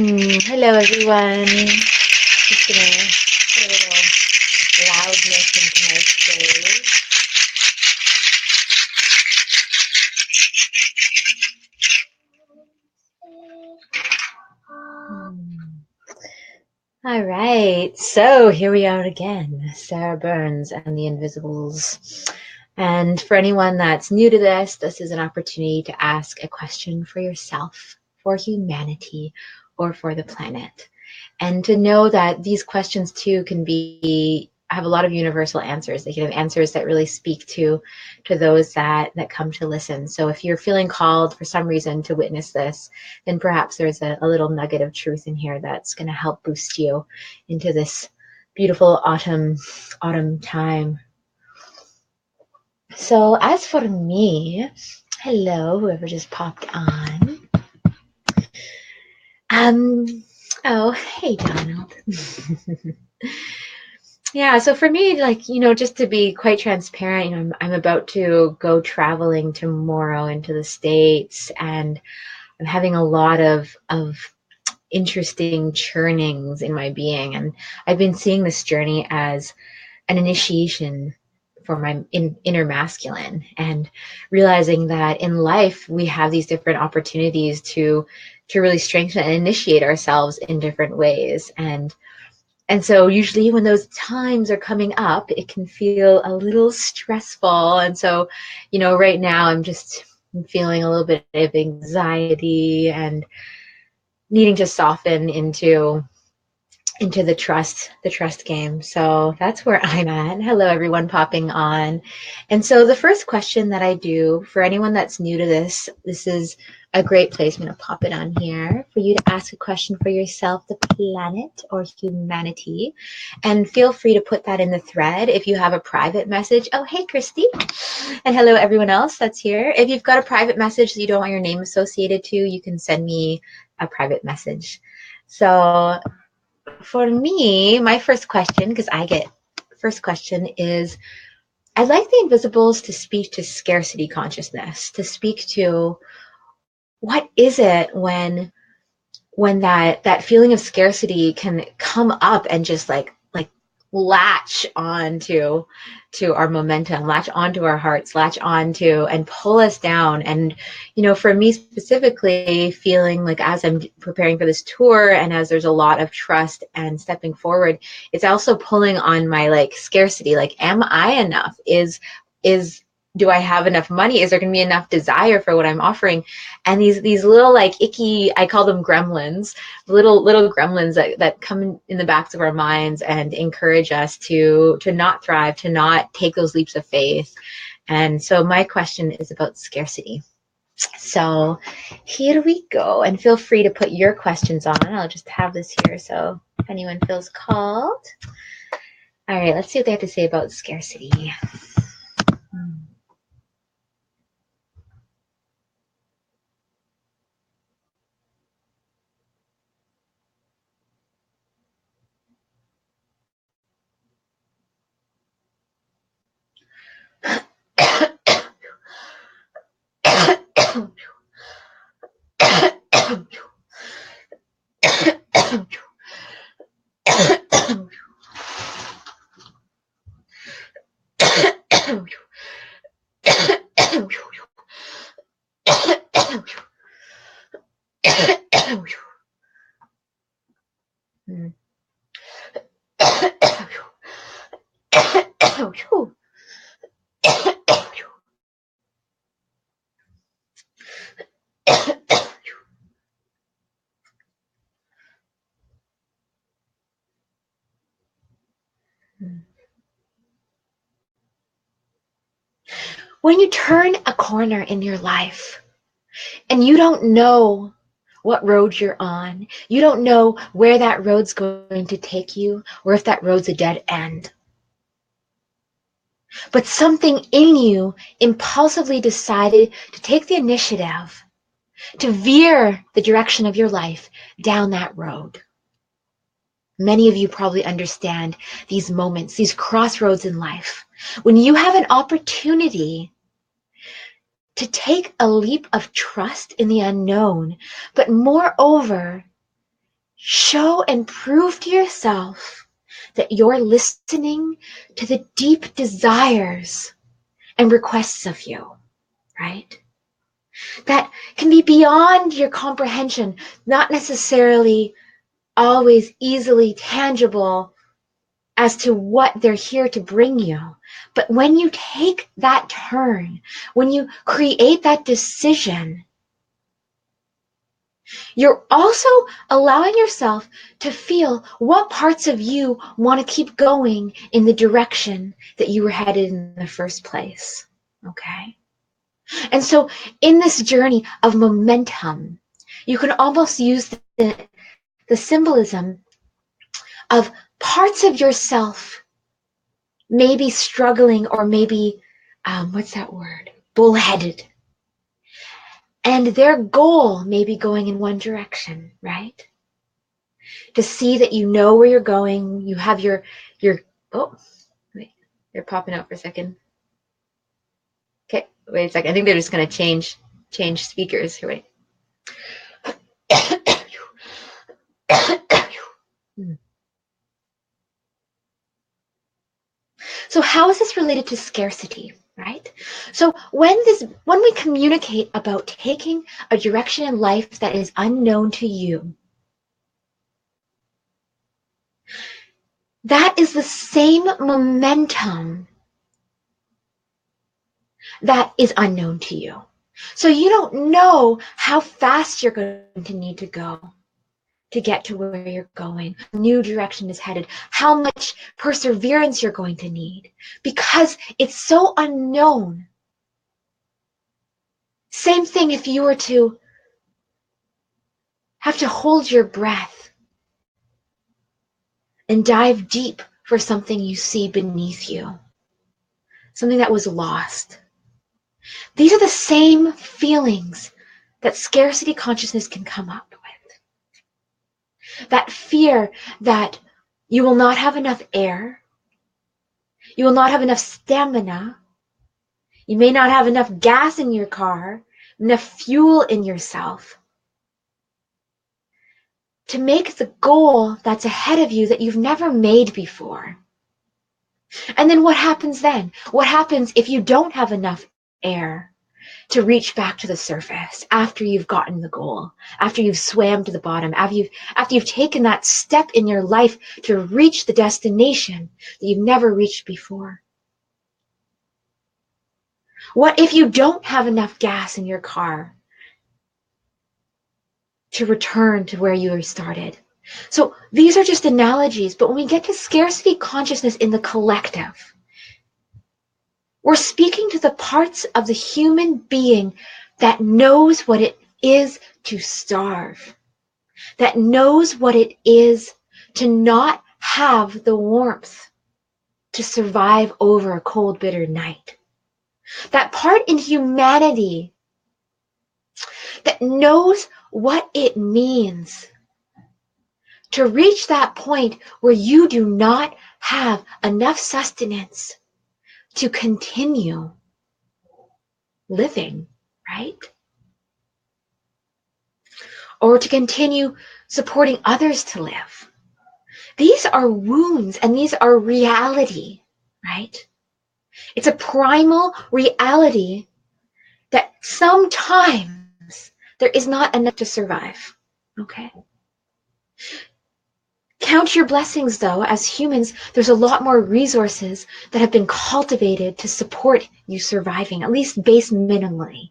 Hello, everyone. Just gonna put a little loudness into my space. All right, so here we are again, Saera Burns and the Inviisibles. And for anyone that's new to this is an opportunity to ask a question for yourself, for humanity, or for the planet. And to know that these questions too can have a lot of universal answers. They can have answers that really speak to those that come to listen. So if you're feeling called for some reason to witness this, then perhaps there's a little nugget of truth in here that's going to help boost you into this beautiful autumn time. So as for me, hello, whoever just popped on. Oh, hey, Donald. Yeah, so for me, just to be quite transparent, I'm about to go traveling tomorrow into the States, and I'm having a lot of interesting churnings in my being. And I've been seeing this journey as an initiation for my inner masculine, and realizing that in life we have these different opportunities to really strengthen and initiate ourselves in different ways. And so usually when those times are coming up, it can feel a little stressful. And so, right now I'm feeling a little bit of anxiety and needing to soften into the trust game. So that's where I'm at. Hello, everyone popping on. And so the first question that I do for anyone that's new to this is a great place. I'm going to pop it on here for you to ask a question for yourself, the planet, or humanity. And feel free to put that in the thread if you have a private message. Oh, hey, Christy. And hello, everyone else that's here. If you've got a private message that you don't want your name associated to, you can send me a private message. So for me, my first question, because I get first question, is I'd like the Invisibles to speak to scarcity consciousness, to speak to what is it when that feeling of scarcity can come up and just like latch onto our momentum, latch onto our hearts, latch onto and pull us down. And for me specifically, feeling like as I'm preparing for this tour and as there's a lot of trust and stepping forward, it's also pulling on my scarcity. Am I enough? Do I have enough money? Is there going to be enough desire for what I'm offering? And these little icky, I call them gremlins, little gremlins that come in the backs of our minds and encourage us to not thrive, to not take those leaps of faith. And so my question is about scarcity. So here we go. And feel free to put your questions on. I'll just have this here so if anyone feels called. All right, let's see what they have to say about scarcity. When you turn a corner in your life and you don't know what road you're on, you don't know where that road's going to take you or if that road's a dead end. But something in you impulsively decided to take the initiative to veer the direction of your life down that road. Many of you probably understand these moments, these crossroads in life, when you have an opportunity to take a leap of trust in the unknown, but moreover, show and prove to yourself that you're listening to the deep desires and requests of you, right? That can be beyond your comprehension, not necessarily always easily tangible as to what they're here to bring you. But when you take that turn, when you create that decision, you're also allowing yourself to feel what parts of you want to keep going in the direction that you were headed in the first place. Okay? And so in this journey of momentum, you can almost use the symbolism of parts of yourself maybe struggling or maybe, what's that word? Bullheaded. And their goal may be going in one direction, right? To see that you know where you're going, you have your, oh, wait, they're popping out for a second. Okay, wait a second. I think they're just going to change speakers. Here, wait. So how is this related to scarcity, right? So when we communicate about taking a direction in life that is unknown to you, that is the same momentum that is unknown to you. So you don't know how fast you're going to need to go to get to where you're going. A new direction is headed. How much perseverance you're going to need because it's so unknown. Same thing if you were to have to hold your breath and dive deep for something you see beneath you, something that was lost. These are the same feelings that scarcity consciousness can come up with. That fear that you will not have enough air, you will not have enough stamina, you may not have enough gas in your car, enough fuel in yourself to make the goal that's ahead of you that you've never made before. And then what happens then? What happens if you don't have enough air to reach back to the surface after you've gotten the goal, after you've swam to the bottom, after you've taken that step in your life to reach the destination that you've never reached before? What if you don't have enough gas in your car to return to where you started? So these are just analogies, but when we get to scarcity consciousness in the collective, we're speaking to the parts of the human being that knows what it is to starve, that knows what it is to not have the warmth to survive over a cold, bitter night. That part in humanity that knows what it means to reach that point where you do not have enough sustenance to continue living, right? Or to continue supporting others to live. These are wounds and these are reality, right? It's a primal reality that sometimes there is not enough to survive, okay? Count your blessings, though. As humans, there's a lot more resources that have been cultivated to support you surviving, at least base minimally.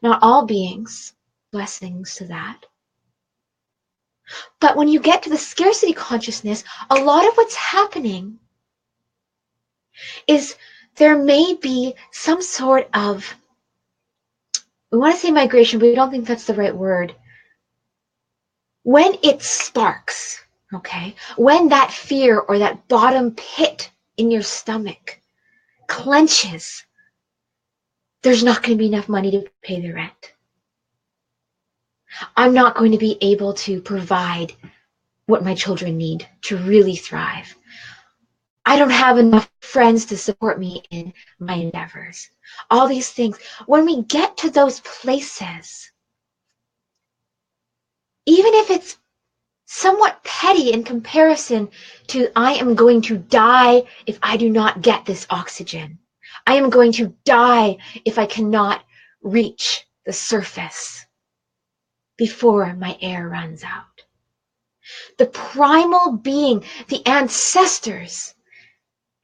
Not all beings, blessings to that. But when you get to the scarcity consciousness, a lot of what's happening is there may be some sort of, we want to say migration, but we don't think that's the right word. When it sparks, okay, when that fear or that bottom pit in your stomach clenches, there's not going to be enough money to pay the rent. I'm not going to be able to provide what my children need to really thrive. I don't have enough friends to support me in my endeavors. All these things. When we get to those places, even if it's somewhat petty in comparison to I am going to die if I do not get this oxygen. I am going to die if I cannot reach the surface before my air runs out. The primal being, the ancestors,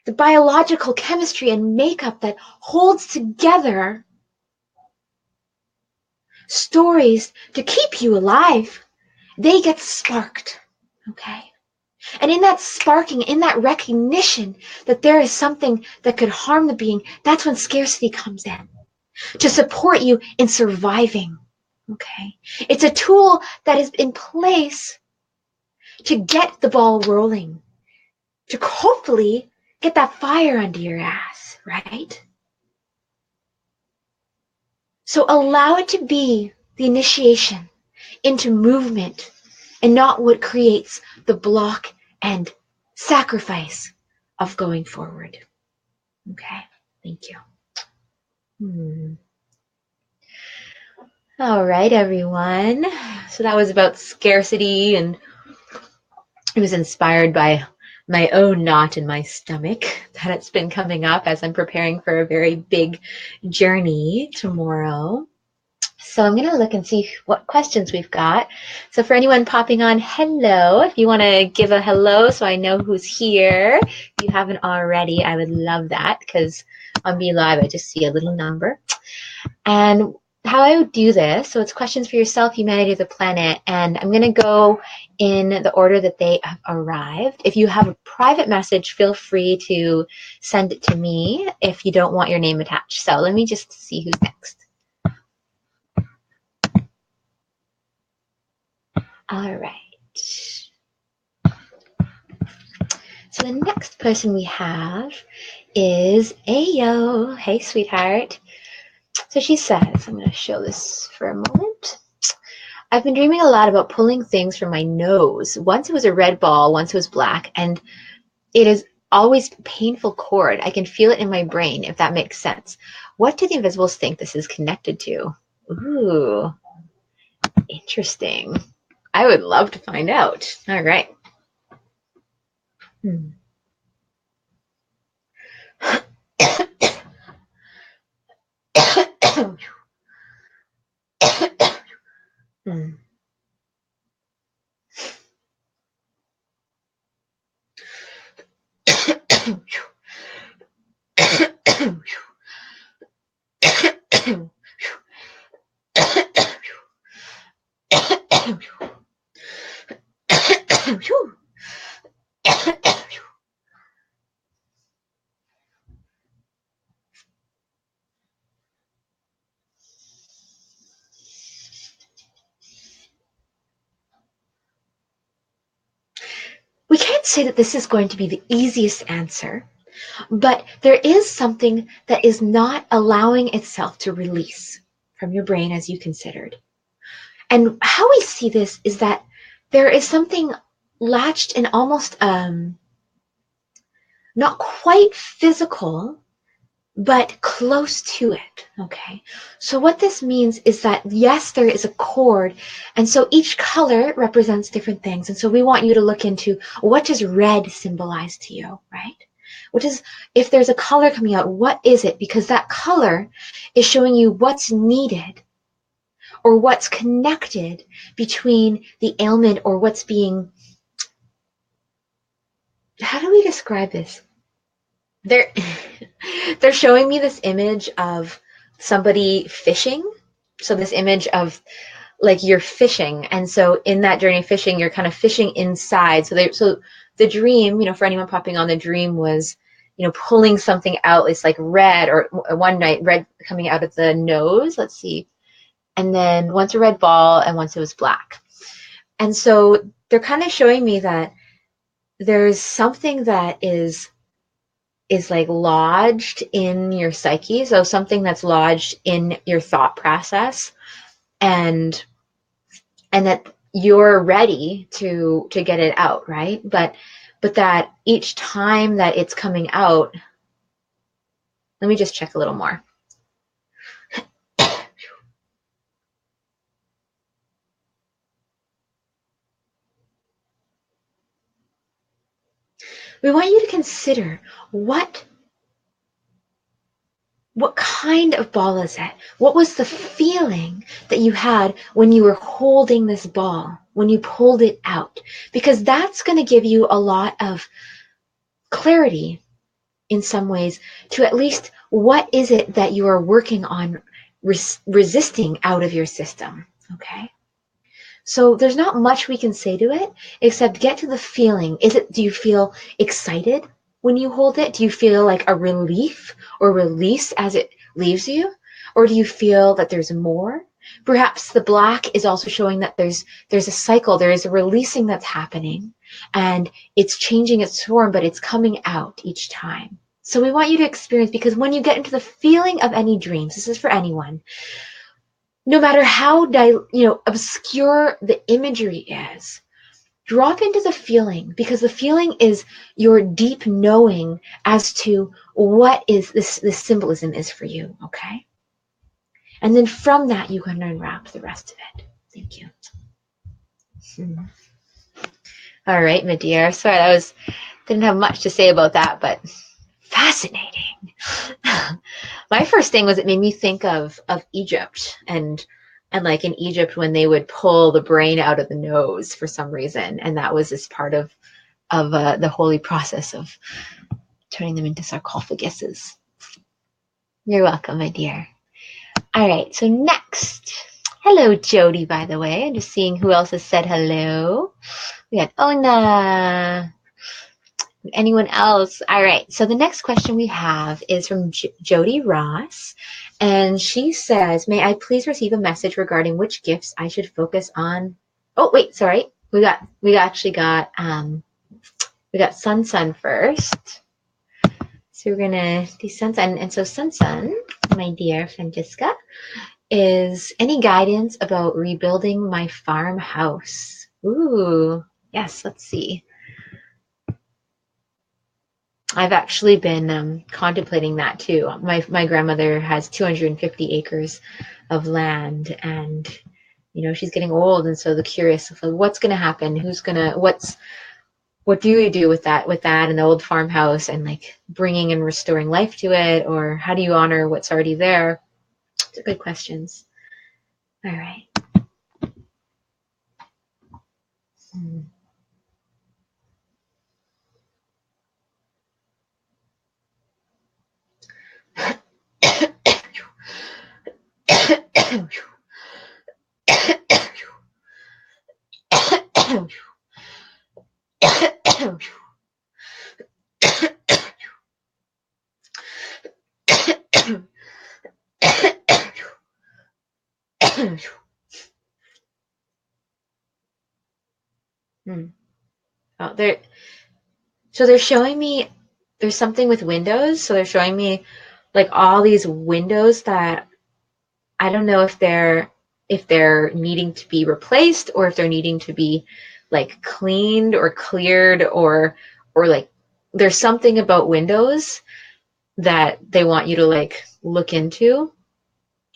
the biological chemistry and makeup that holds together stories to keep you alive, they get sparked, okay? And in that sparking, in that recognition that there is something that could harm the being, that's when scarcity comes in to support you in surviving, okay? It's a tool that is in place to get the ball rolling, to hopefully get that fire under your ass, right? So allow it to be the initiation into movement and not what creates the block and sacrifice of going forward. Okay, thank you. All right, everyone. So that was about scarcity, and it was inspired by my own knot in my stomach that it's been coming up as I'm preparing for a very big journey tomorrow. So I'm going to look and see what questions we've got. So for anyone popping on, hello. If you want to give a hello so I know who's here. If you haven't already, I would love that because on Be Live, I just see a little number. And how I would do this, so it's questions for yourself, humanity, the planet, and I'm going to go in the order that they have arrived. If you have a private message, feel free to send it to me if you don't want your name attached. So let me just see who's next. All right. So the next person we have is Ayo. Hey, sweetheart. So she says, I'm going to show this for a moment. I've been dreaming a lot about pulling things from my nose. Once it was a red ball, once it was black, and it is always painful cord. I can feel it in my brain, if that makes sense. What do the Inviisbles think this is connected to? Ooh, interesting. I would love to find out. All right. Hmm. Hmm. We can't say that this is going to be the easiest answer, but there is something that is not allowing itself to release from your brain as you considered. And how we see this is that there is something latched and almost not quite physical, but close to it, okay? So what this means is that, yes, there is a cord, and so each color represents different things. And so we want you to look into, what does red symbolize to you, right? What is, if there's a color coming out, what is it? Because that color is showing you what's needed or what's connected between the ailment or what's being, how do we describe this? They're they're showing me this image of somebody fishing. So this image of like you're fishing, and so in that journey of fishing, you're kind of fishing inside. So the dream, for anyone popping on, the dream was, pulling something out. It's like red, or one night red coming out of the nose. Let's see, and then once a red ball, and once it was black. And so they're kind of showing me that there's something that is like lodged in your psyche, so something that's lodged in your thought process, and that you're ready to get it out, right? But that each time that it's coming out, let me just check a little more. we want you to consider what kind of ball is it? What was the feeling that you had when you were holding this ball, when you pulled it out? Because that's going to give you a lot of clarity in some ways to at least what is it that you are working on resisting out of your system, okay? So there's not much we can say to it except get to the feeling. Do you feel excited when you hold it? Do you feel like a relief or release as it leaves you? Or do you feel that there's more? Perhaps the black is also showing that there's a cycle, there is a releasing that's happening, and it's changing its form, but it's coming out each time. So we want you to experience, because when you get into the feeling of any dreams, this is for anyone, no matter how obscure the imagery is, drop into the feeling, because the feeling is your deep knowing as to what is this symbolism is for you, okay? And then from that, you can unwrap the rest of it. Thank you. All right, my dear. Sorry, didn't have much to say about that, but fascinating. My first thing was it made me think of Egypt and like in Egypt when they would pull the brain out of the nose for some reason, and that was this part of the holy process of turning them into sarcophaguses. You're welcome, my dear. All right, so next. Hello, Jody, by the way. I'm just seeing who else has said hello. We got Ona. Anyone else? All right, so the next question we have is from Jody Ross, and she says, may I please receive a message regarding which gifts I should focus on? Oh, wait, sorry. We actually got Sun first. So we're gonna do Sun, and so Sun, my dear Francesca, is any guidance about rebuilding my farmhouse? Ooh, yes, let's see. I've actually been contemplating that too. My grandmother has 250 acres of land, and she's getting old, and so the curious of what's going to happen, what do you do with that and the old farmhouse, and like bringing and restoring life to it, or how do you honor what's already there? Those are good questions. All right. Oh, they're showing me there's something with windows. So they're showing me like all these windows that I don't know if they're needing to be replaced, or if they're needing to be like cleaned or cleared, or like there's something about windows that they want you to like look into.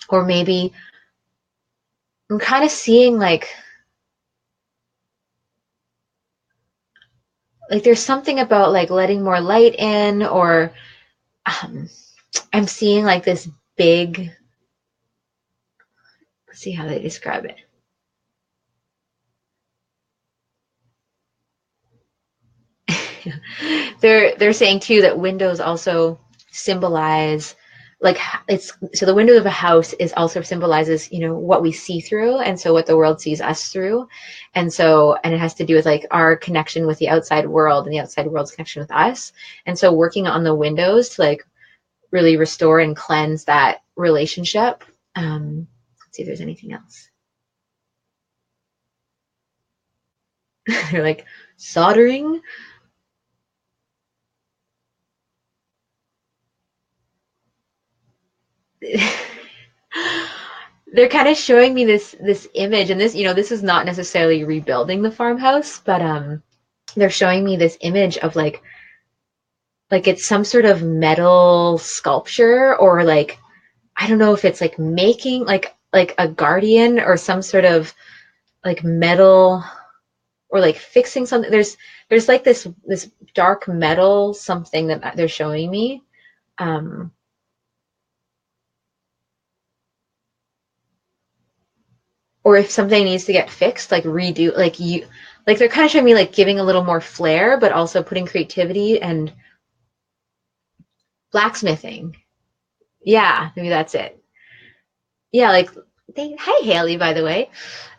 Or maybe I'm kind of seeing like there's something about like letting more light in, or I'm seeing like this big, let's see how they describe it. They're saying too that windows also symbolize like so the window of a house is also symbolizes what we see through, and so what the world sees us through, and it has to do with like our connection with the outside world and the outside world's connection with us, and so working on the windows to like really restore and cleanse that relationship. Let's see if there's anything else. They're like soldering. They're kind of showing me this image, and this is not necessarily rebuilding the farmhouse, but they're showing me this image of like it's some sort of metal sculpture, or like I don't know if it's like making like a guardian or some sort of like metal or like fixing something. There's like this dark metal something that they're showing me. Or if something needs to get fixed, like redo, like they're kind of showing me like giving a little more flair, but also putting creativity and blacksmithing. Yeah, maybe that's it. Yeah, like hi Haley, by the way.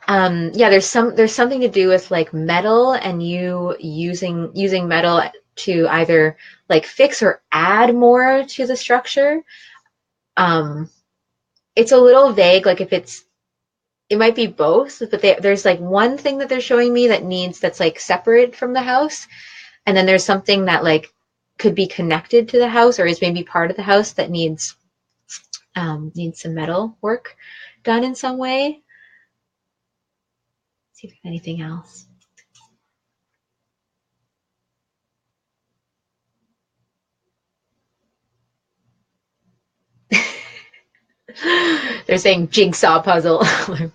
Yeah, there's something to do with like metal and you using metal to either like fix or add more to the structure. Um, it's a little vague, like if it might be both, but there's like one thing that they're showing me that's like separate from the house, and then there's something that like could be connected to the house or is maybe part of the house that needs some metal work done in some way. Let's see if there's anything else. They're saying jigsaw puzzle. So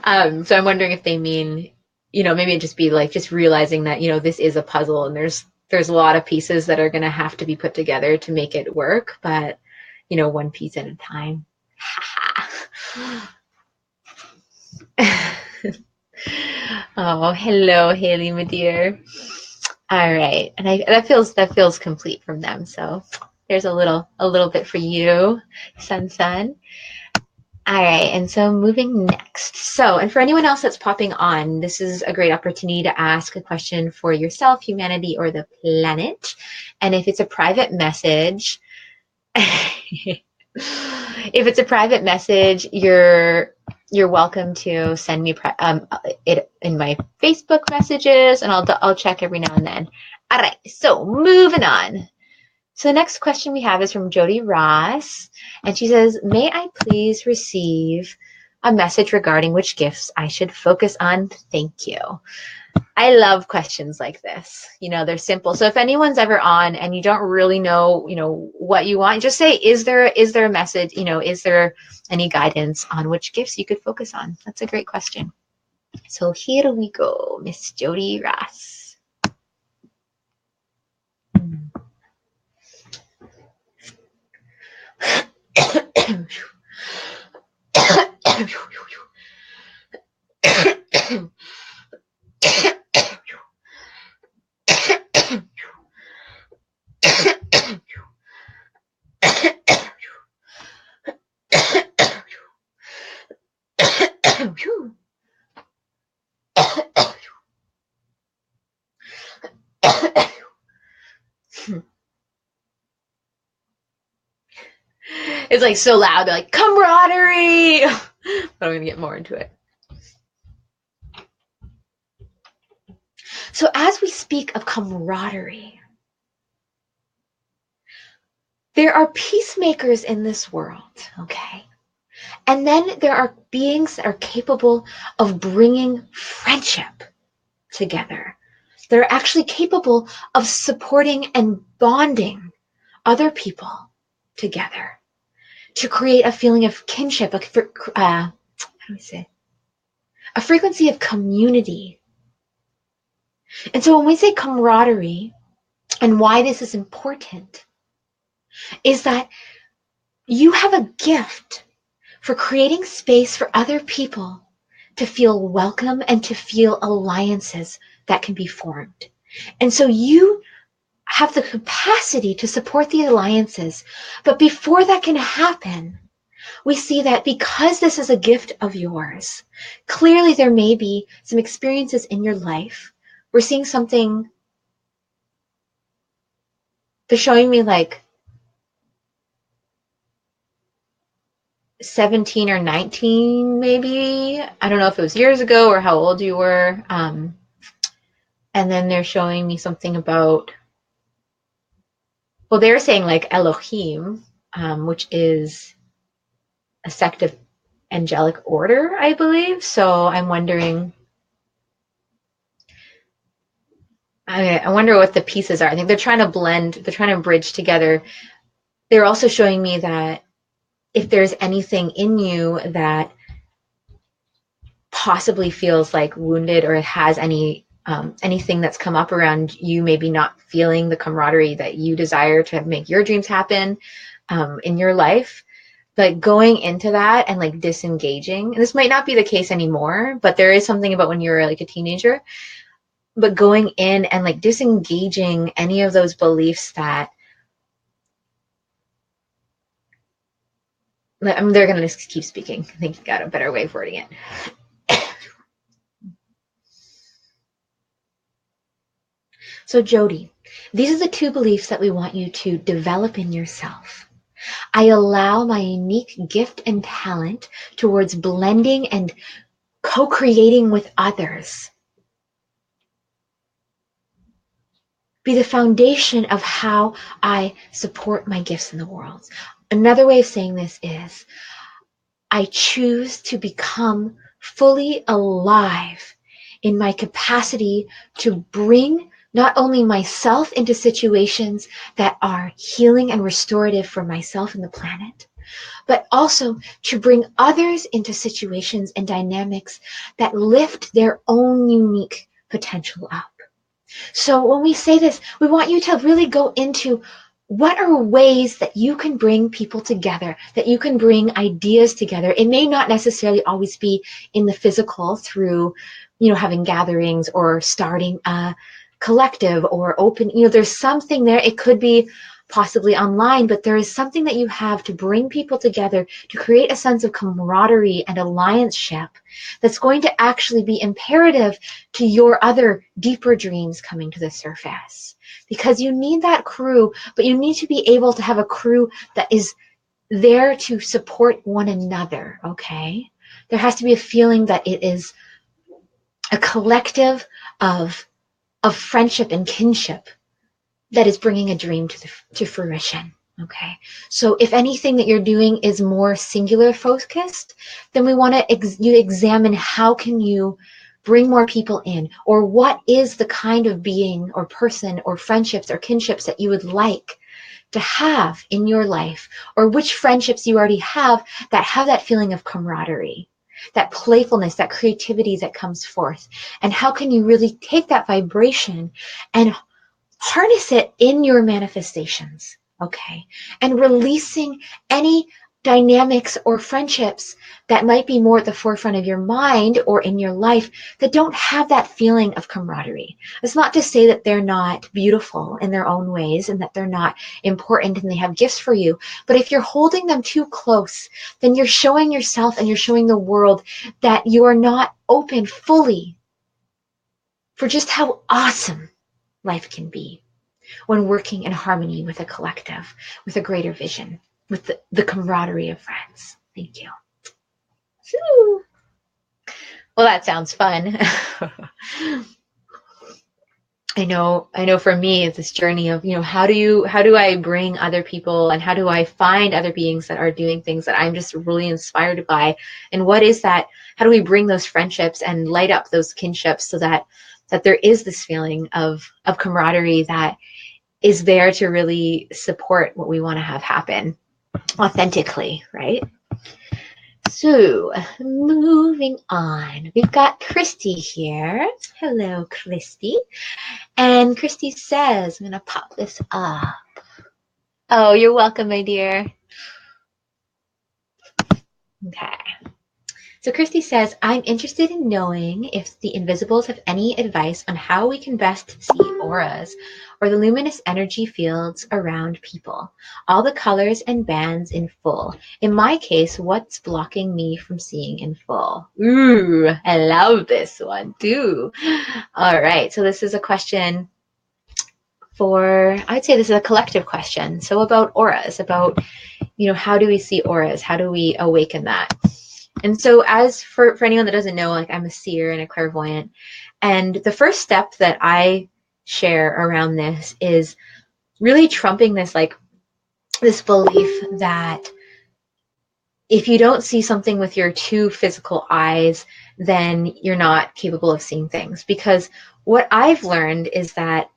I'm wondering if they mean, maybe it'd just be like just realizing that, this is a puzzle and there's a lot of pieces that are going to have to be put together to make it work, but, one piece at a time. Oh, hello, Haley, my dear. All right, and that feels complete from them. So there's a little bit for you, sun. All right, and so moving next. So, and for anyone else that's popping on, this is a great opportunity to ask a question for yourself, humanity, or the planet. And if it's a private message, if it's a private message, you're welcome to send me it in my Facebook messages, and I'll check every now and then. All right, so moving on. So the next question we have is from Jody Ross, and she says, may I please receive a message regarding which gifts I should focus on? Thank you. I love questions like this. They're simple. So if anyone's ever on and you don't really know, what you want, just say, is there a message, is there any guidance on which gifts you could focus on? That's a great question. So here we go, Miss Jody Ross. It's like so loud. They're like, camaraderie. But I'm going to get more into it. So as we speak of camaraderie, there are peacemakers in this world, okay? And then there are beings that are capable of bringing friendship together. They're actually capable of supporting and bonding other people together to create a feeling of kinship, how do we say? A frequency of community. And so when we say camaraderie, and why this is important, is that you have a gift for creating space for other people to feel welcome and to feel alliances that can be formed. And so you have the capacity to support the alliances. But before that can happen, we see that because this is a gift of yours, clearly there may be some experiences in your life. We're seeing something, they're showing me like 17 or 19, maybe. I don't know if it was years ago or how old you were. And then they're showing me something about, well, they're saying like Elohim, which is a sect of angelic order, I believe. So I'm wondering, I wonder what the pieces are. I think they're trying to bridge together. They're also showing me that if there's anything in you that possibly feels like wounded or has any anything that's come up around you maybe not feeling the camaraderie that you desire to make your dreams happen in your life. Like going into that and like disengaging, and this might not be the case anymore, but there is something about when you're like a teenager, but going in and like disengaging any of those beliefs that they're going to just keep speaking. I think you got a better way of wording it. So Jody, these are the two beliefs that we want you to develop in yourself. I allow my unique gift and talent towards blending and co-creating with others be the foundation of how I support my gifts in the world. Another way of saying this is, I choose to become fully alive in my capacity to bring not only myself into situations that are healing and restorative for myself and the planet, but also to bring others into situations and dynamics that lift their own unique potential up. So when we say this, we want you to really go into what are ways that you can bring people together, that you can bring ideas together. It may not necessarily always be in the physical through, having gatherings or starting a collective or open, there's something there. It could be possibly online, but there is something that you have to bring people together to create a sense of camaraderie and alliance-ship that's going to actually be imperative to your other deeper dreams coming to the surface. Because you need that crew, but you need to be able to have a crew that is there to support one another, okay? There has to be a feeling that it is a collective of friendship and kinship that is bringing a dream to fruition. Okay, so if anything that you're doing is more singular focused, then we want to you examine how can you bring more people in, or what is the kind of being or person or friendships or kinships that you would like to have in your life, or which friendships you already have that feeling of camaraderie, that playfulness, that creativity that comes forth, and how can you really take that vibration and harness it in your manifestations, okay? And releasing any dynamics or friendships that might be more at the forefront of your mind or in your life that don't have that feeling of camaraderie. It's not to say that they're not beautiful in their own ways and that they're not important and they have gifts for you, but if you're holding them too close, then you're showing yourself and you're showing the world that you are not open fully for just how awesome life can be when working in harmony with a collective, with a greater vision, with the camaraderie of friends. Thank you. Woo. Well, that sounds fun. I know for me, this journey of, how do I bring other people and how do I find other beings that are doing things that I'm just really inspired by? And what is that? How do we bring those friendships and light up those kinships so that there is this feeling of camaraderie that is there to really support what we want to have happen authentically, right? So, moving on. We've got Christy here. Hello, Christy. And Christy says, I'm going to pop this up. Oh, you're welcome, my dear. Okay. So Christy says, I'm interested in knowing if the Inviisbles have any advice on how we can best see auras or the luminous energy fields around people, all the colors and bands in full. In my case, what's blocking me from seeing in full? Ooh, I love this one too. All right, so this is a question I'd say this is a collective question. So about auras, about, how do we see auras? How do we awaken that? And so as for anyone that doesn't know, like I'm a seer and a clairvoyant. And the first step that I share around this is really trumping this belief that if you don't see something with your two physical eyes, then you're not capable of seeing things. Because what I've learned is that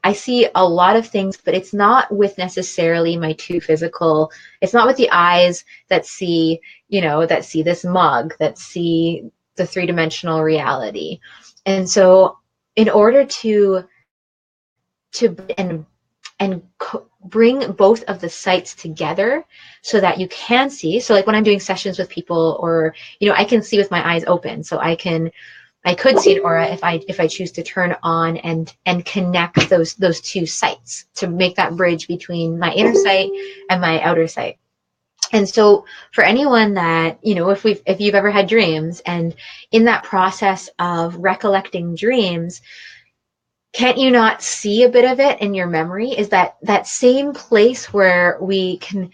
I see a lot of things, but it's not with necessarily my two physical, it's not with the eyes that see, that see this mug, that see the three-dimensional reality. And so in order to and bring both of the sites together so that you can see. So like when I'm doing sessions with people, or I can see with my eyes open, so I could see an aura if I choose to turn on and connect those two sites to make that bridge between my inner sight and my outer sight. And so for anyone that, if you've ever had dreams, and in that process of recollecting dreams, can't you not see a bit of it in your memory? Is that same place where we can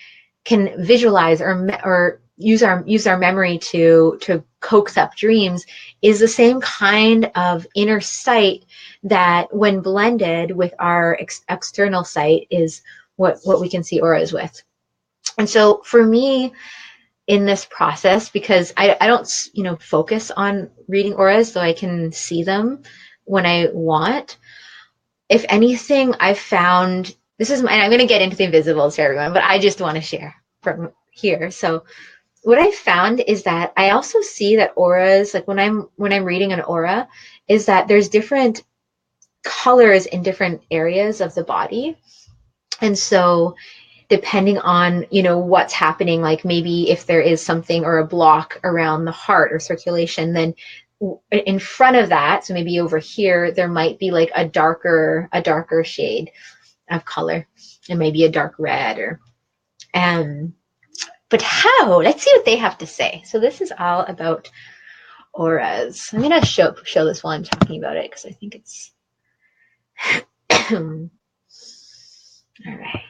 visualize or use our memory to coax up dreams, is the same kind of inner sight that, when blended with our external sight, is what we can see auras with. And so for me, in this process, because I don't focus on reading auras so I can see them when I want. If anything, I've found, and I'm going to get into the invisibles for everyone, but I just want to share from here. So what I found is that I also see that auras, like when I'm reading an aura, is that there's different colors in different areas of the body. And so depending on, what's happening, like maybe if there is something or a block around the heart or circulation, then in front of that, so maybe over here, there might be like a darker shade of color, and maybe a dark red, or but how? Let's see what they have to say. So this is all about auras. I'm gonna show this while I'm talking about it, because I think it's all right.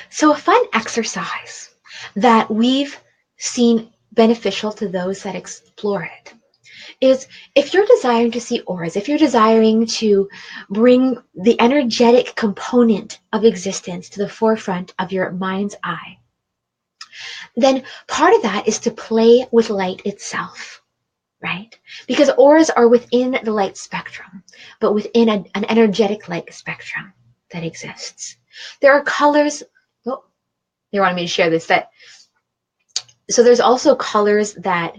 So a fun exercise that we've seen beneficial to those that explore it is, if you're desiring to see auras, if you're desiring to bring the energetic component of existence to the forefront of your mind's eye, then part of that is to play with light itself, right? Because auras are within the light spectrum, but within an energetic light spectrum that exists. There are colors. Oh, they wanted me to share this. So there's also colors that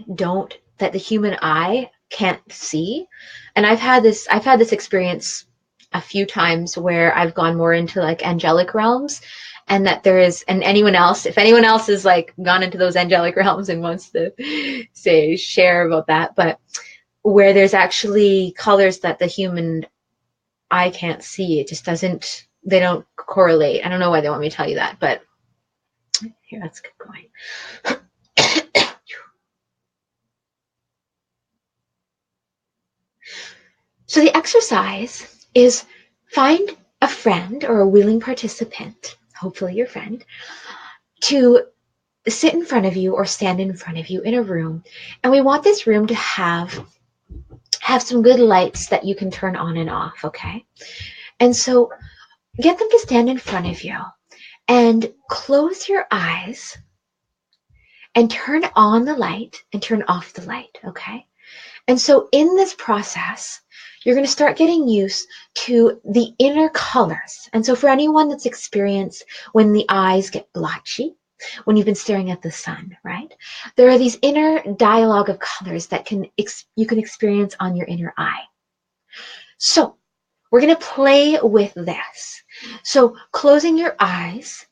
the human eye can't see. And I've had this experience a few times where I've gone more into like angelic realms, and that and if anyone else has like gone into those angelic realms and wants to share about that, but where there's actually colors that the human eye can't see. It just they don't correlate. I don't know why they want me to tell you that, but here, let's keep going. So the exercise is, find a friend or a willing participant, hopefully your friend, to sit in front of you or stand in front of you in a room. And we want this room to have some good lights that you can turn on and off, okay? And so get them to stand in front of you and close your eyes and turn on the light and turn off the light, okay? And so in this process, you're going to start getting used to the inner colors. And so for anyone that's experienced when the eyes get blotchy, when you've been staring at the sun, right? There are these inner dialogue of colors that you can experience on your inner eye. So we're going to play with this. So closing your eyes.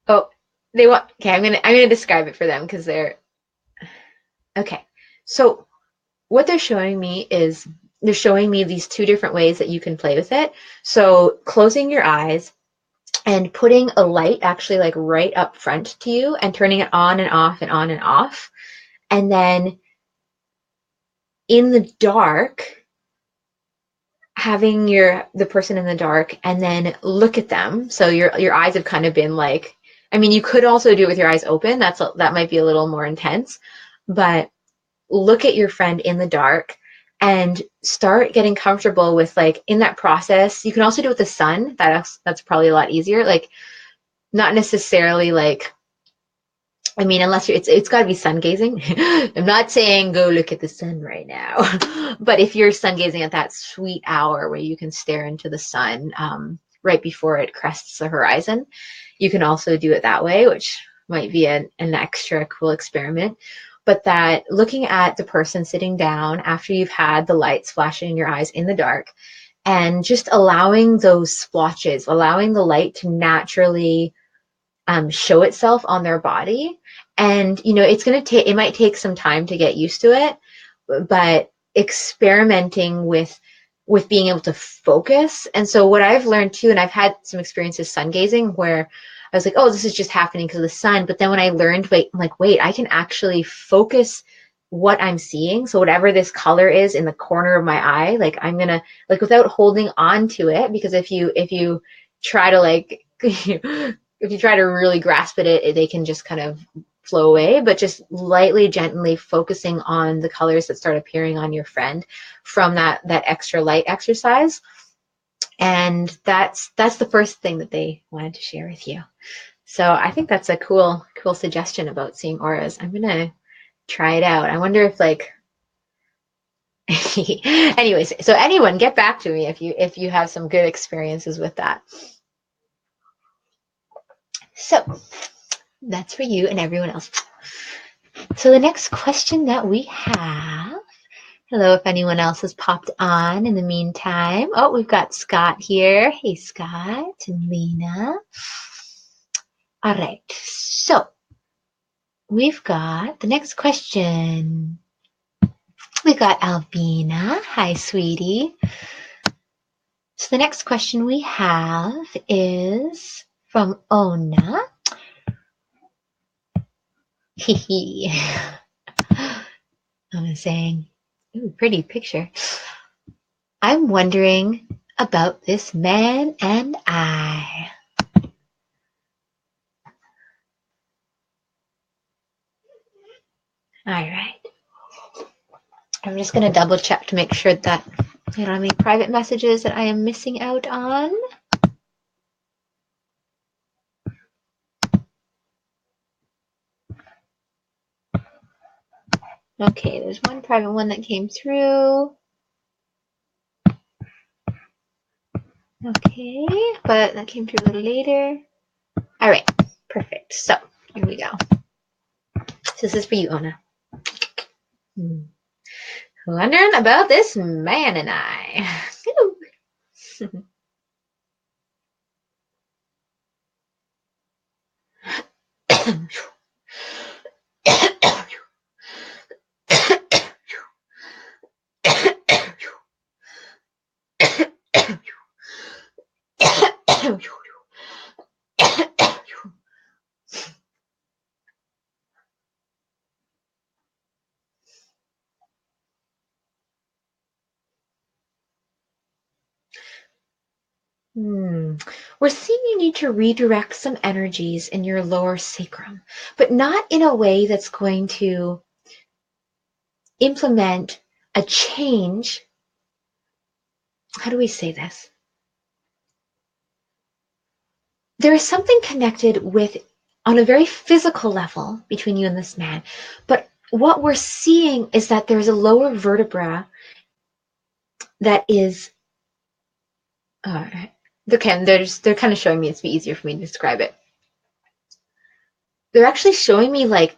Oh, okay, I'm going to describe it for them because they're, okay. So what they're showing me is they're showing me these two different ways that you can play with it. So closing your eyes and putting a light actually like right up front to you and turning it on and off and on and off. And then in the dark, having the person in the dark and then look at them. So your eyes have kind of been like, I mean, you could also do it with your eyes open. That might be a little more intense, but look at your friend in the dark and start getting comfortable with, like, in that process. You can also do it with the sun. That's probably a lot easier. Like, not necessarily like, I mean, unless it's got to be sun gazing. I'm not saying go look at the sun right now, but if you're sun gazing at that sweet hour where you can stare into the sun right before it crests the horizon, you can also do it that way, which might be an extra cool experiment. But that looking at the person sitting down after you've had the lights flashing in your eyes in the dark, and just allowing those splotches, allowing the light to naturally show itself on their body. And, it might take some time to get used to it, but experimenting with being able to focus. And so what I've learned too, and I've had some experiences sun gazing where I was like, oh, this is just happening because of the sun. But then when I learned, wait, I can actually focus what I'm seeing. So whatever this color is in the corner of my eye, like I'm gonna, like, without holding on to it, because if you try to like if you try to really grasp at it, they can just kind of flow away. But just lightly, gently focusing on the colors that start appearing on your friend from that extra light exercise. And that's the first thing that they wanted to share with you. So I think that's a cool suggestion about seeing auras. I'm gonna try it out. I wonder if, like, anyways, so anyone, get back to me if you have some good experiences with that. So that's for you and everyone else. So the next question that we have, hello, if anyone else has popped on in the meantime. Oh, we've got Scott here. Hey, Scott and Lena. All right, so we've got the next question. We've got Alvina. Hi, sweetie. So the next question we have is from Ona. I'm saying, ooh, pretty picture. I'm wondering about this man and I. All right. I'm just going to double check to make sure that I don't have any private messages that I am missing out on. Okay, there's one private one that came through. Okay, but that came through a little later. All right, perfect. So here we go. So this is for you, Ona. Wondering about this man and I. We're seeing you need to redirect some energies in your lower sacrum, but not in a way that's going to implement a change. How do we say this? There is something connected with, on a very physical level, between you and this man, but what we're seeing is that there's a lower vertebra that is, they're kind of showing me, it's be easier for me to describe it. They're actually showing me, like,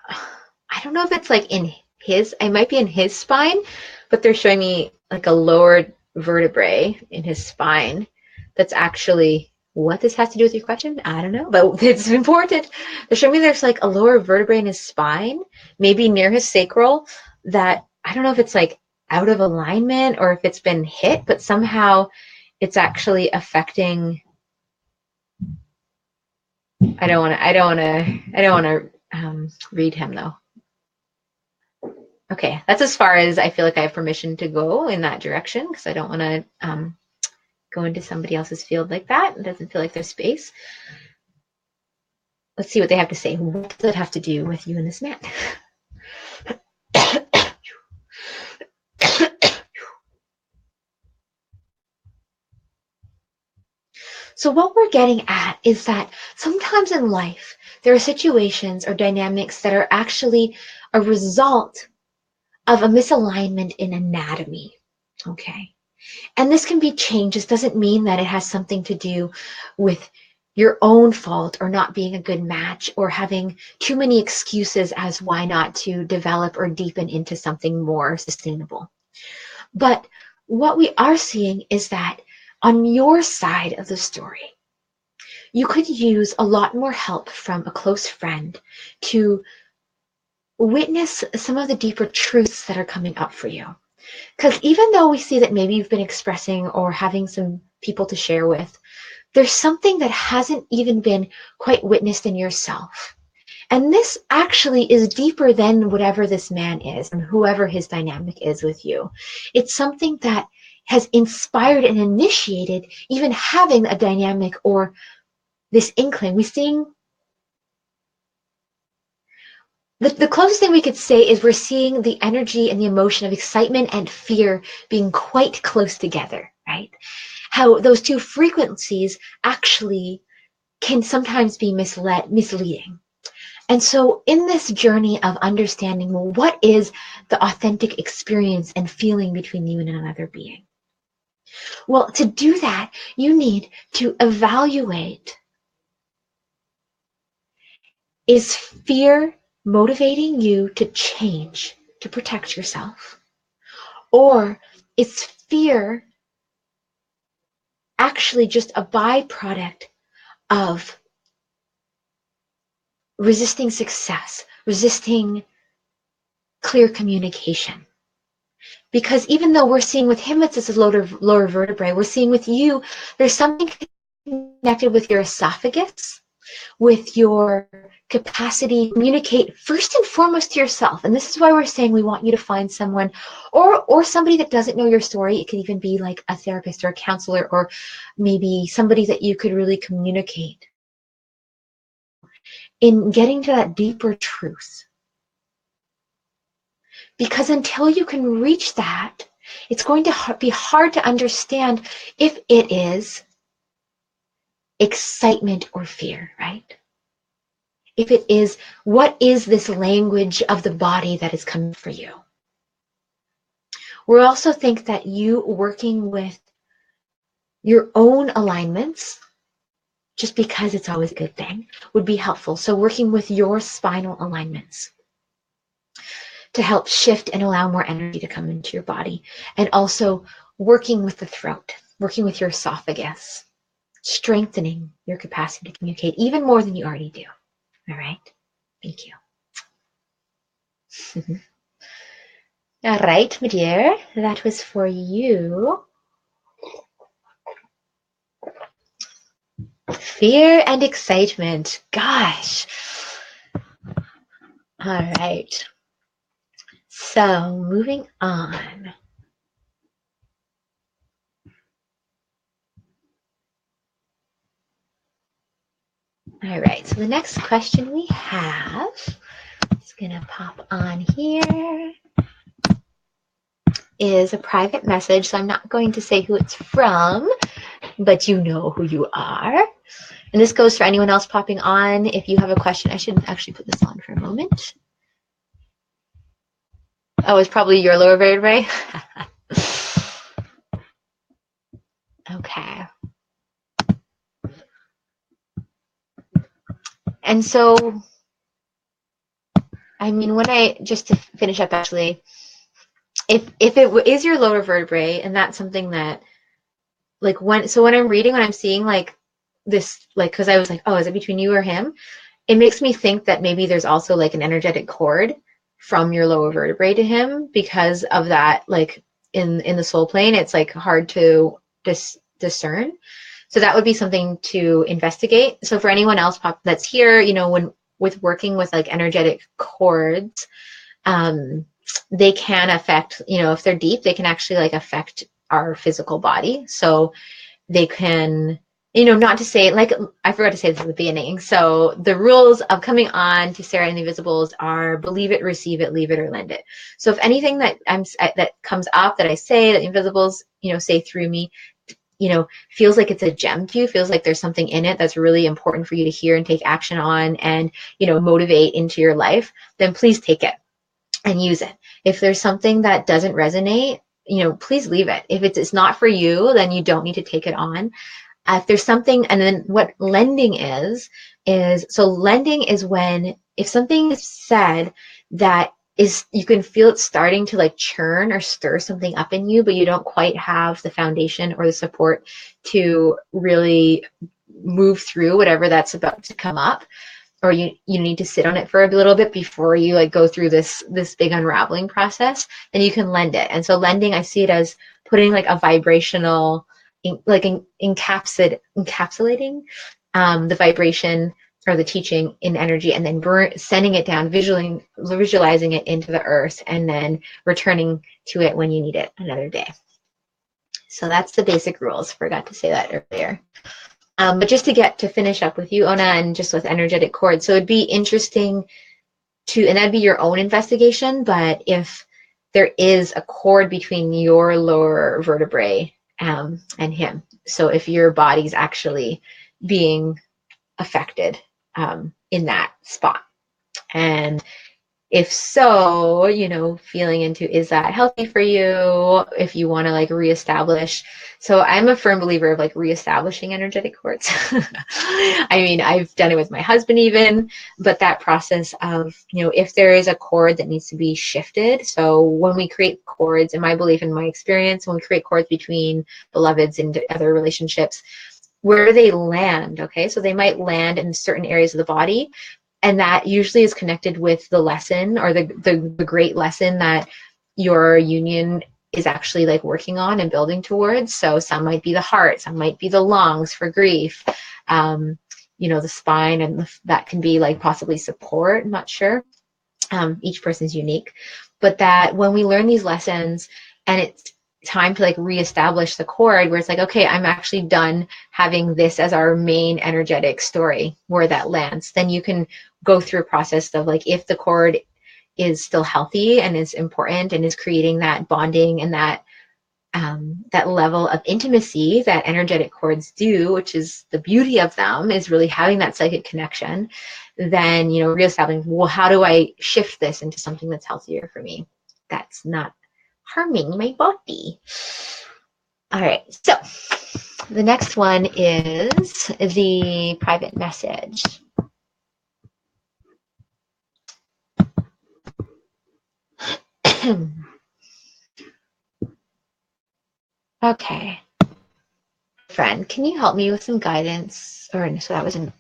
I don't know if it's like in it might be in his spine, but they're showing me like a lower vertebrae in his spine. That's actually what this has to do with your question. I don't know, but it's important. They're showing me there's like a lower vertebrae in his spine, maybe near his sacral, that I don't know if it's like out of alignment or if it's been hit, but somehow it's actually affecting. I don't want to read him though. Okay, that's as far as I feel like I have permission to go in that direction, because I don't want to go into somebody else's field like that. It doesn't feel like there's space. Let's see what they have to say. What does it have to do with you and this man? So what we're getting at is that sometimes in life, there are situations or dynamics that are actually a result of a misalignment in anatomy. Okay. And this can be changed. This doesn't mean that it has something to do with your own fault or not being a good match or having too many excuses as why not to develop or deepen into something more sustainable. But what we are seeing is that on your side of the story, you could use a lot more help from a close friend to witness some of the deeper truths that are coming up for you. Because even though we see that maybe you've been expressing or having some people to share with, there's something that hasn't even been quite witnessed in yourself. And this actually is deeper than whatever this man is and whoever his dynamic is with you. It's something that has inspired and initiated even having a dynamic or this inkling. We're seeing the closest thing we could say is we're seeing the energy and the emotion of excitement and fear being quite close together, right? How those two frequencies actually can sometimes be misleading. And so in this journey of understanding, well, what is the authentic experience and feeling between you and another being? Well, to do that, you need to evaluate, is fear motivating you to change, to protect yourself? Or is fear actually just a byproduct of resisting success, resisting clear communication? Because even though we're seeing with him, it's this lower vertebrae, we're seeing with you, there's something connected with your esophagus, with your capacity to communicate first and foremost to yourself. And this is why we're saying we want you to find someone or somebody that doesn't know your story. It could even be like a therapist or a counselor, or maybe somebody that you could really communicate in getting to that deeper truth. Because until you can reach that, it's going to be hard to understand if it is excitement or fear, right? If it is, what is this language of the body that is coming for you? We also think that you working with your own alignments, just because it's always a good thing, would be helpful. So working with your spinal alignments to help shift and allow more energy to come into your body. And also working with the throat, working with your esophagus, strengthening your capacity to communicate even more than you already do. All right. Thank you. All right, my dear, that was for you. Fear and excitement. Gosh. All right. So moving on. All right. So the next question we have is going to pop on here. Is a private message, so I'm not going to say who it's from, but you know who you are. And this goes for anyone else popping on. If you have a question, I should actually put this on for a moment. Oh, it's probably your lower vertebrae. Okay. And so, I mean, when I, just to finish up actually, if it is your lower vertebrae, and that's something that, like, when I'm reading, when I'm seeing like this, like, because I was like, oh, is it between you or him? It makes me think that maybe there's also like an energetic cord from your lower vertebrae to him because of that, like in the soul plane, it's like hard to discern. So that would be something to investigate. So for anyone else that's here, you know, when with working with like energetic cords, they can affect, you know, if they're deep, they can actually like affect our physical body. So they can, you know, not to say, like, I forgot to say this at the beginning. So the rules of coming on to Saera and the Invisibles are believe it, receive it, leave it, or lend it. So if anything that that comes up that I say, that the Invisibles, you know, say through me, you know, feels like it's a gem to you, feels like there's something in it that's really important for you to hear and take action on and, you know, motivate into your life, then please take it and use it. If there's something that doesn't resonate, you know, please leave it. If it's not for you, then you don't need to take it on. If there's something, and then what lending is so lending is when if something is said that is, you can feel it starting to like churn or stir something up in you, but you don't quite have the foundation or the support to really move through whatever that's about to come up, or you need to sit on it for a little bit before you like go through this big unraveling process, then you can lend it. And so lending, I see it as putting like a vibrational, encapsulating the vibration or the teaching in energy, and then sending it down, visualizing it into the earth, and then returning to it when you need it another day. So that's the basic rules. Forgot to say that earlier. But just to finish up with you, Ona, and just with energetic cords. So it'd be interesting to, and that'd be your own investigation, but if there is a cord between your lower vertebrae and him, so if your body's actually being affected in that spot. And if so, you know, feeling into, is that healthy for you? If you want to like reestablish. So I'm a firm believer of like reestablishing energetic cords. I mean, I've done it with my husband even, but that process of, you know, if there is a cord that needs to be shifted. So when we create cords, in my belief, in my experience, when we create cords between beloveds and other relationships, where they land, okay? So they might land in certain areas of the body, and that usually is connected with the lesson or the great lesson that your union is actually like working on and building towards. So some might be the heart, some might be the lungs for grief, you know, the spine, and that can be like possibly support. I'm not sure. Each person's unique, but that when we learn these lessons and it's time to like reestablish the cord, where it's like, okay, I'm actually done having this as our main energetic story, where that lands, then you can go through a process of like, if the cord is still healthy and is important and is creating that bonding and that that level of intimacy that energetic cords do, which is the beauty of them, is really having that psychic connection, then, you know, reestablishing, well, how do I shift this into something that's healthier for me, that's not harming my body? All right, so the next one is the private message. Okay. Friend, can you help me with some guidance? Or so that was in.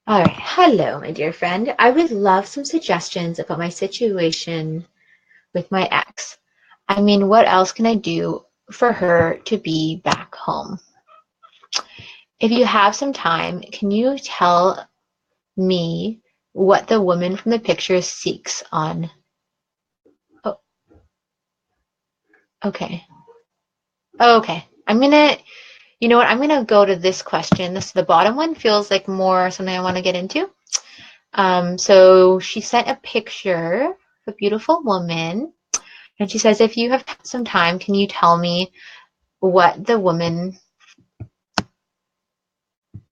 All right. Hello, my dear friend. I would love some suggestions about my situation with my ex. I mean, what else can I do for her to be back home? If you have some time, can you tell me what the woman from the picture seeks on? Oh, okay. Okay. You know what? I'm gonna go to this question. The bottom one feels like more something I want to get into. So she sent a picture of a beautiful woman, and she says, if you have some time, can you tell me what the woman,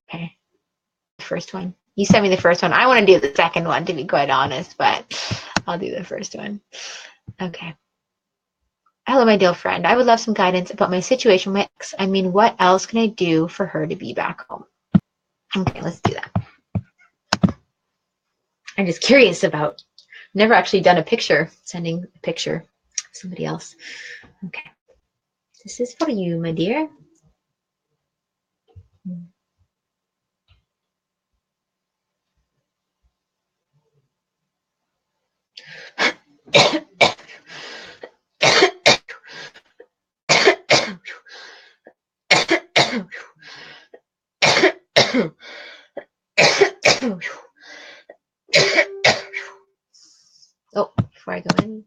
okay, the first one. You sent me the first one. I want to do the second one, to be quite honest, but I'll do the first one. Okay. Hello, my dear friend. I would love some guidance about my situation with my ex. I mean, what else can I do for her to be back home? Okay, let's do that. I'm just curious about, never actually done a picture, sending a picture of somebody else. Okay. This is for you, my dear. Oh, before I go in.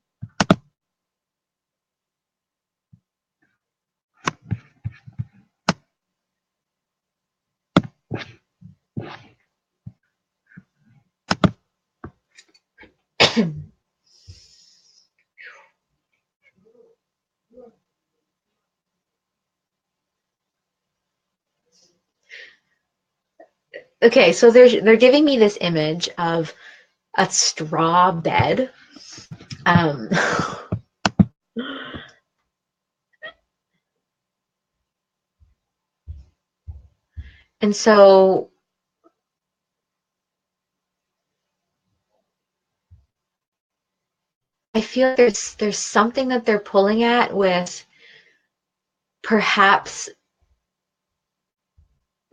Okay, so they're giving me this image of a straw bed. Um, and so I feel like there's something that they're pulling at with perhaps,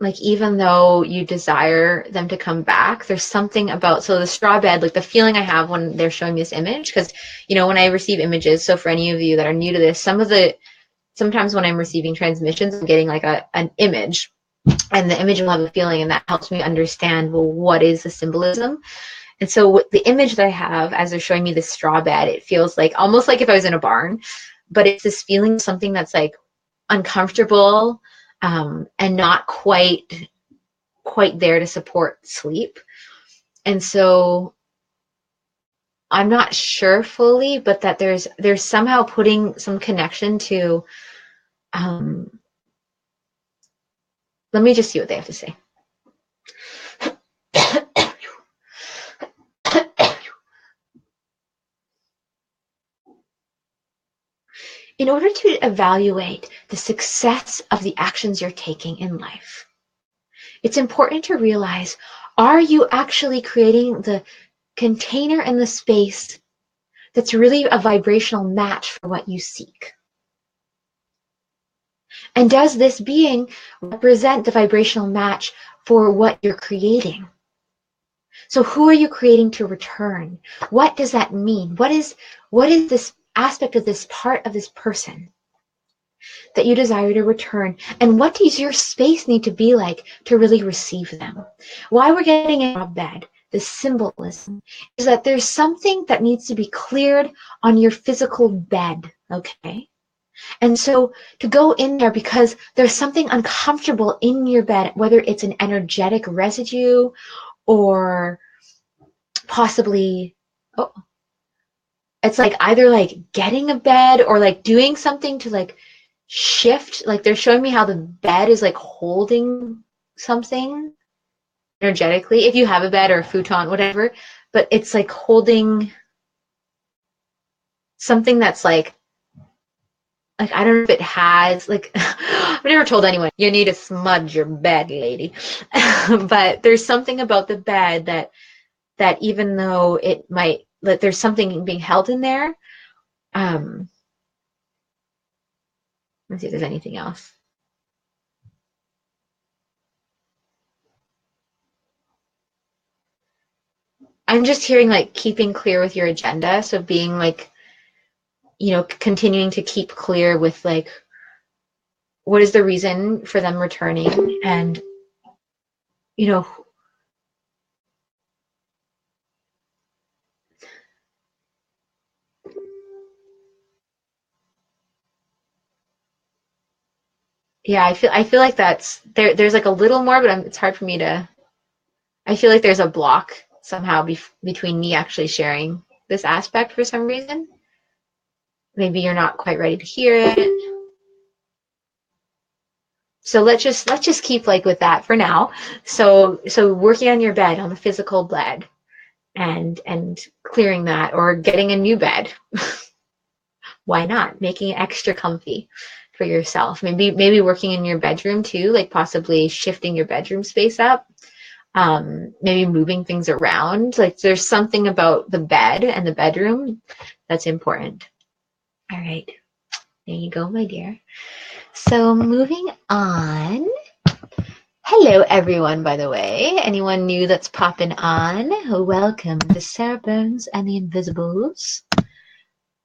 like, even though you desire them to come back, there's something about, so the straw bed, like the feeling I have when they're showing this image, because, you know, when I receive images, so for any of you that are new to this, sometimes when I'm receiving transmissions, I'm getting like an image, and the image will have a feeling, and that helps me understand, well, what is the symbolism? And so the image that I have as they're showing me this straw bed, it feels like almost like if I was in a barn, but it's this feeling of something that's like uncomfortable, and not quite there to support sleep. And so I'm not sure fully, but that there's somehow putting some connection to, let me just see what they have to say. In order to evaluate the success of the actions you're taking in life, it's important to realize, are you actually creating the container and the space that's really a vibrational match for what you seek? And does this being represent the vibrational match for what you're creating? So who are you creating to return? What does that mean? What is this aspect of this part of this person that you desire to return? And what does your space need to be like to really receive them? Why we're getting in our bed, the symbolism, is that there's something that needs to be cleared on your physical bed, okay? And so to go in there, because there's something uncomfortable in your bed, whether it's an energetic residue or possibly, oh, it's like either like getting a bed or like doing something to like shift. Like they're showing me how the bed is like holding something energetically, if you have a bed or a futon, whatever, but it's like holding something that's like I don't know if it has, like, I've never told anyone, you need to smudge your bed, lady. But there's something about the bed that even though it might, that there's something being held in there. Let's see if there's anything else. I'm just hearing like keeping clear with your agenda. So being like, you know, continuing to keep clear with like, what is the reason for them returning? And, you know, yeah, I feel like that's there's like a little more, but it's hard for me to, I feel like there's a block somehow between me actually sharing this aspect for some reason. Maybe you're not quite ready to hear it. So let's just keep like with that for now. So working on your bed, on the physical bed, and clearing that, or getting a new bed. Why not? Making it extra comfy for yourself. Maybe working in your bedroom too, like possibly shifting your bedroom space up. Maybe moving things around. Like there's something about the bed and the bedroom that's important. All right. There you go, my dear. So moving on. Hello, everyone, by the way. Anyone new that's popping on? Welcome to Saera Burns and the Inviibles.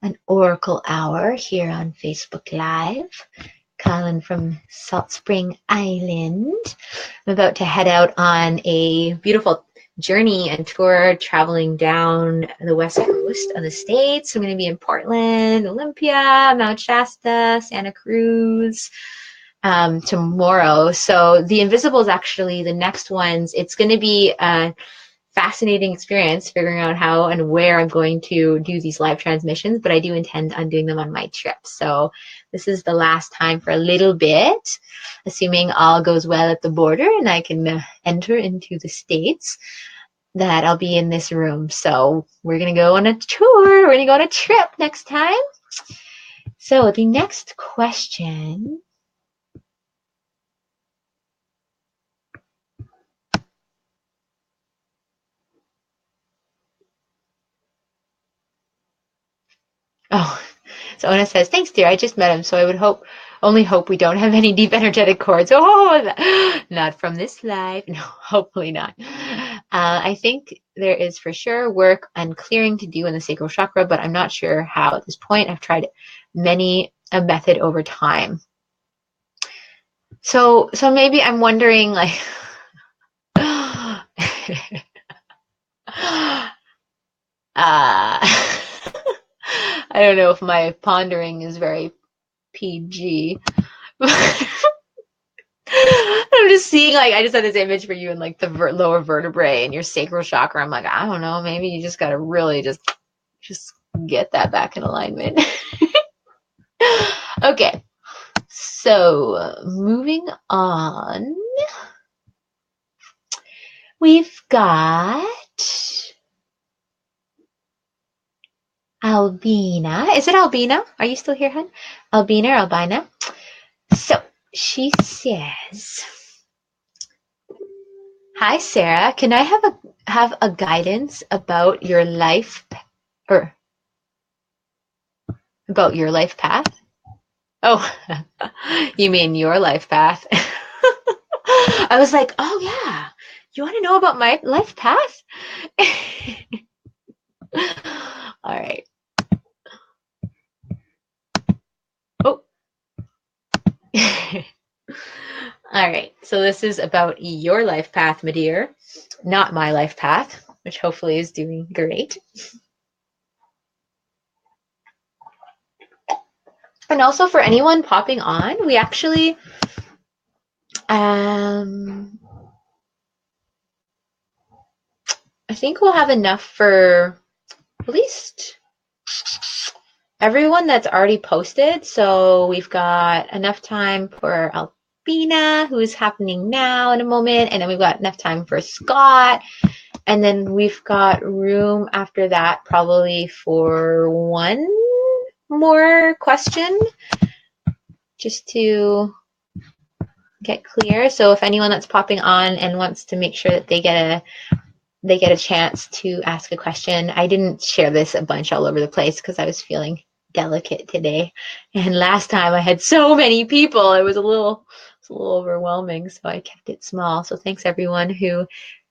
an oracle hour here on Facebook Live. Colin from Salt Spring Island. I'm about to head out on a beautiful journey and tour traveling down the west coast of the States. I'm going to be in Portland, Olympia, Mount Shasta, Santa Cruz tomorrow. So the Inviisbles, actually, the next ones, it's going to be a fascinating experience figuring out how and where I'm going to do these live transmissions, but I do intend on doing them on my trip. So this is the last time for a little bit, assuming all goes well at the border and I can enter into the States, that I'll be in this room. So we're going to go on a tour. We're going to go on a trip next time. So the next question. Oh, so Ona says, thanks, dear. I just met him, so I would only hope we don't have any deep energetic cords. Oh, not from this life. No, hopefully not. I think there is for sure work and clearing to do in the sacral chakra, but I'm not sure how at this point. I've tried many a method over time. So maybe I'm wondering, like, I don't know if my pondering is very PG. I'm just seeing, like, I just had this image for you in, like, the lower vertebrae and your sacral chakra. I'm like, I don't know, maybe you just gotta really just get that back in alignment. Okay, so moving on, we've got Albina. Is it Albina? Are you still here, hon? Albina or Albina? So she says, hi, Sarah. Can I have a guidance about your life or about your life path? Oh, you mean your life path? I was like, oh yeah, you want to know about my life path? All right. Oh. All right. So this is about your life path, my dear, not my life path, which hopefully is doing great. And also for anyone popping on, we actually I think we'll have enough for at least everyone that's already posted. So we've got enough time for Albina, who's happening now in a moment, and then we've got enough time for Scott, and then we've got room after that probably for one more question just to get clear. So if anyone that's popping on and wants to make sure that they get a chance to ask a question. I didn't share this a bunch all over the place because I was feeling delicate today. And last time I had so many people, it was a little overwhelming. So I kept it small. So thanks everyone who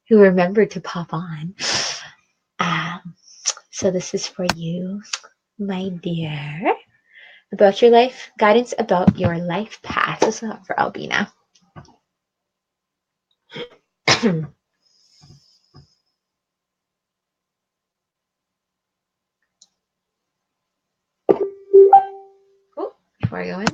remembered to pop on. So this is for you, my dear, about your life, guidance about your life path. This is not for Albina. Oh, before I go in.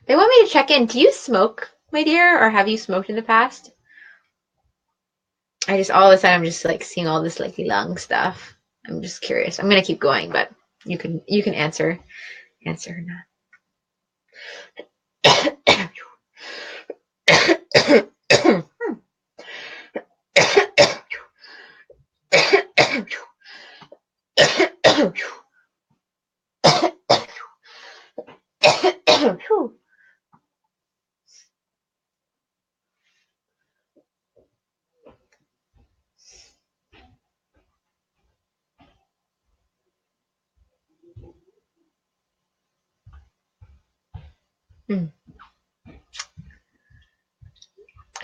They want me to check in. Do you smoke, my dear, or have you smoked in the past? I just all of a sudden I'm just like seeing all this like lung stuff. I'm just curious. I'm gonna keep going, but you can answer or not.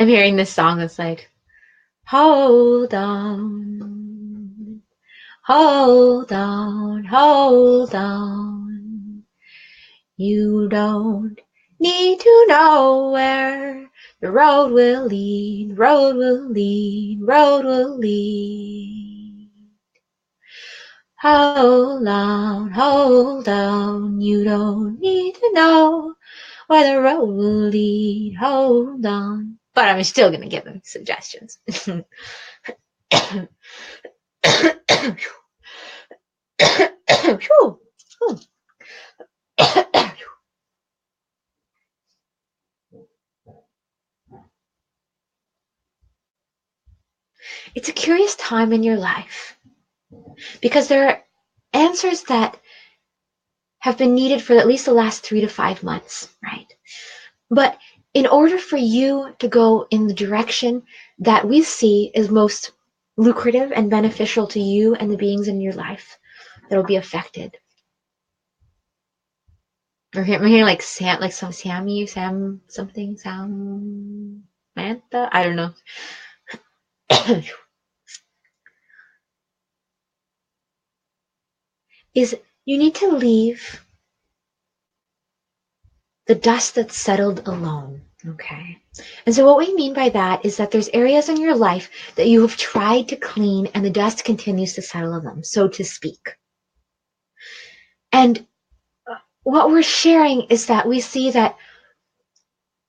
I'm hearing this song that's like, hold on, hold on, hold on. You don't need to know where the road will lead, road will lead, road will lead. Hold on, you don't need to know where the road will lead, hold on. But I'm still going to give them suggestions. It's a curious time in your life because there are answers that have been needed for at least the last 3 to 5 months, right? But in order for you to go in the direction that we see is most lucrative and beneficial to you and the beings in your life that will be affected. I'm hearing like Sam, like some Sammy, Sam something, Samantha. I don't know. Is you need to leave the dust that's settled alone. Okay. And so what we mean by that is that there's areas in your life that you have tried to clean and the dust continues to settle on them, so to speak. And what we're sharing is that we see that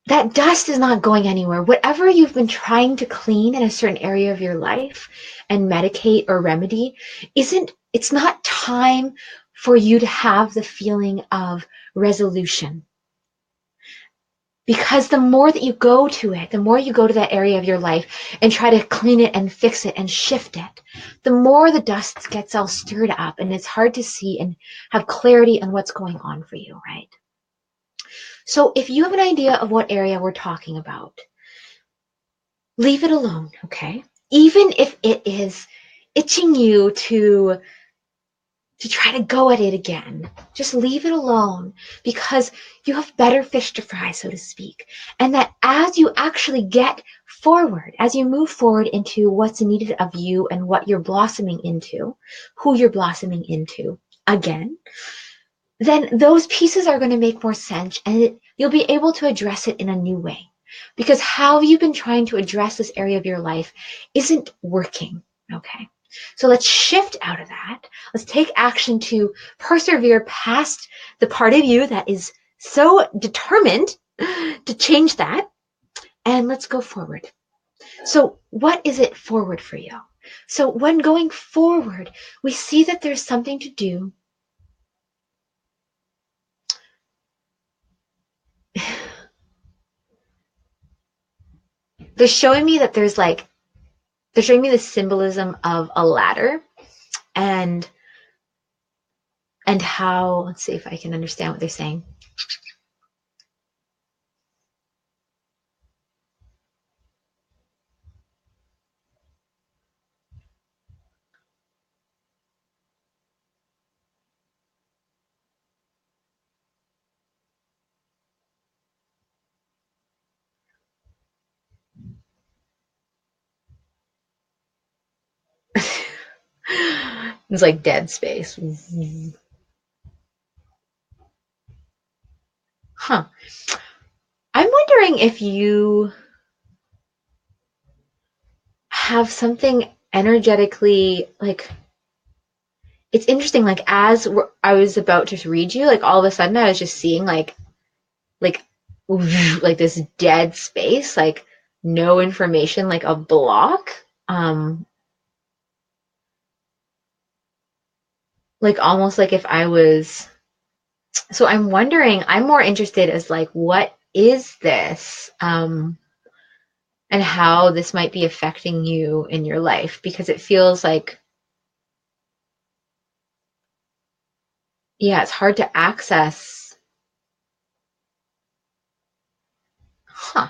that dust is not going anywhere. Whatever you've been trying to clean in a certain area of your life and medicate or remedy it's not time for you to have the feeling of resolution. Because the more that you go to it, the more you go to that area of your life and try to clean it and fix it and shift it, the more the dust gets all stirred up and it's hard to see and have clarity on what's going on for you, right? So if you have an idea of what area we're talking about, leave it alone, okay? Even if it is itching you to try to go at it again. Just leave it alone because you have better fish to fry, so to speak. And that as you actually get forward, as you move forward into what's needed of you and what you're blossoming into, who you're blossoming into again, then those pieces are going to make more sense and you'll be able to address it in a new way. Because how you've been trying to address this area of your life isn't working, okay? So let's shift out of that. Let's take action to persevere past the part of you that is so determined to change that. And let's go forward. So what is it forward for you? So when going forward, we see that there's something to do. They're showing me that they're showing me the symbolism of a ladder and how, let's see if I can understand what they're saying. It's like dead space. Huh. I'm wondering if you have something energetically, like, it's interesting, like, I was about to read you, like, all of a sudden I was just seeing, like this dead space, like, no information, like a block. Like, almost like if I was... So I'm wondering, I'm more interested as, like, what is this? And how this might be affecting you in your life, because it feels like yeah, it's hard to access. Huh.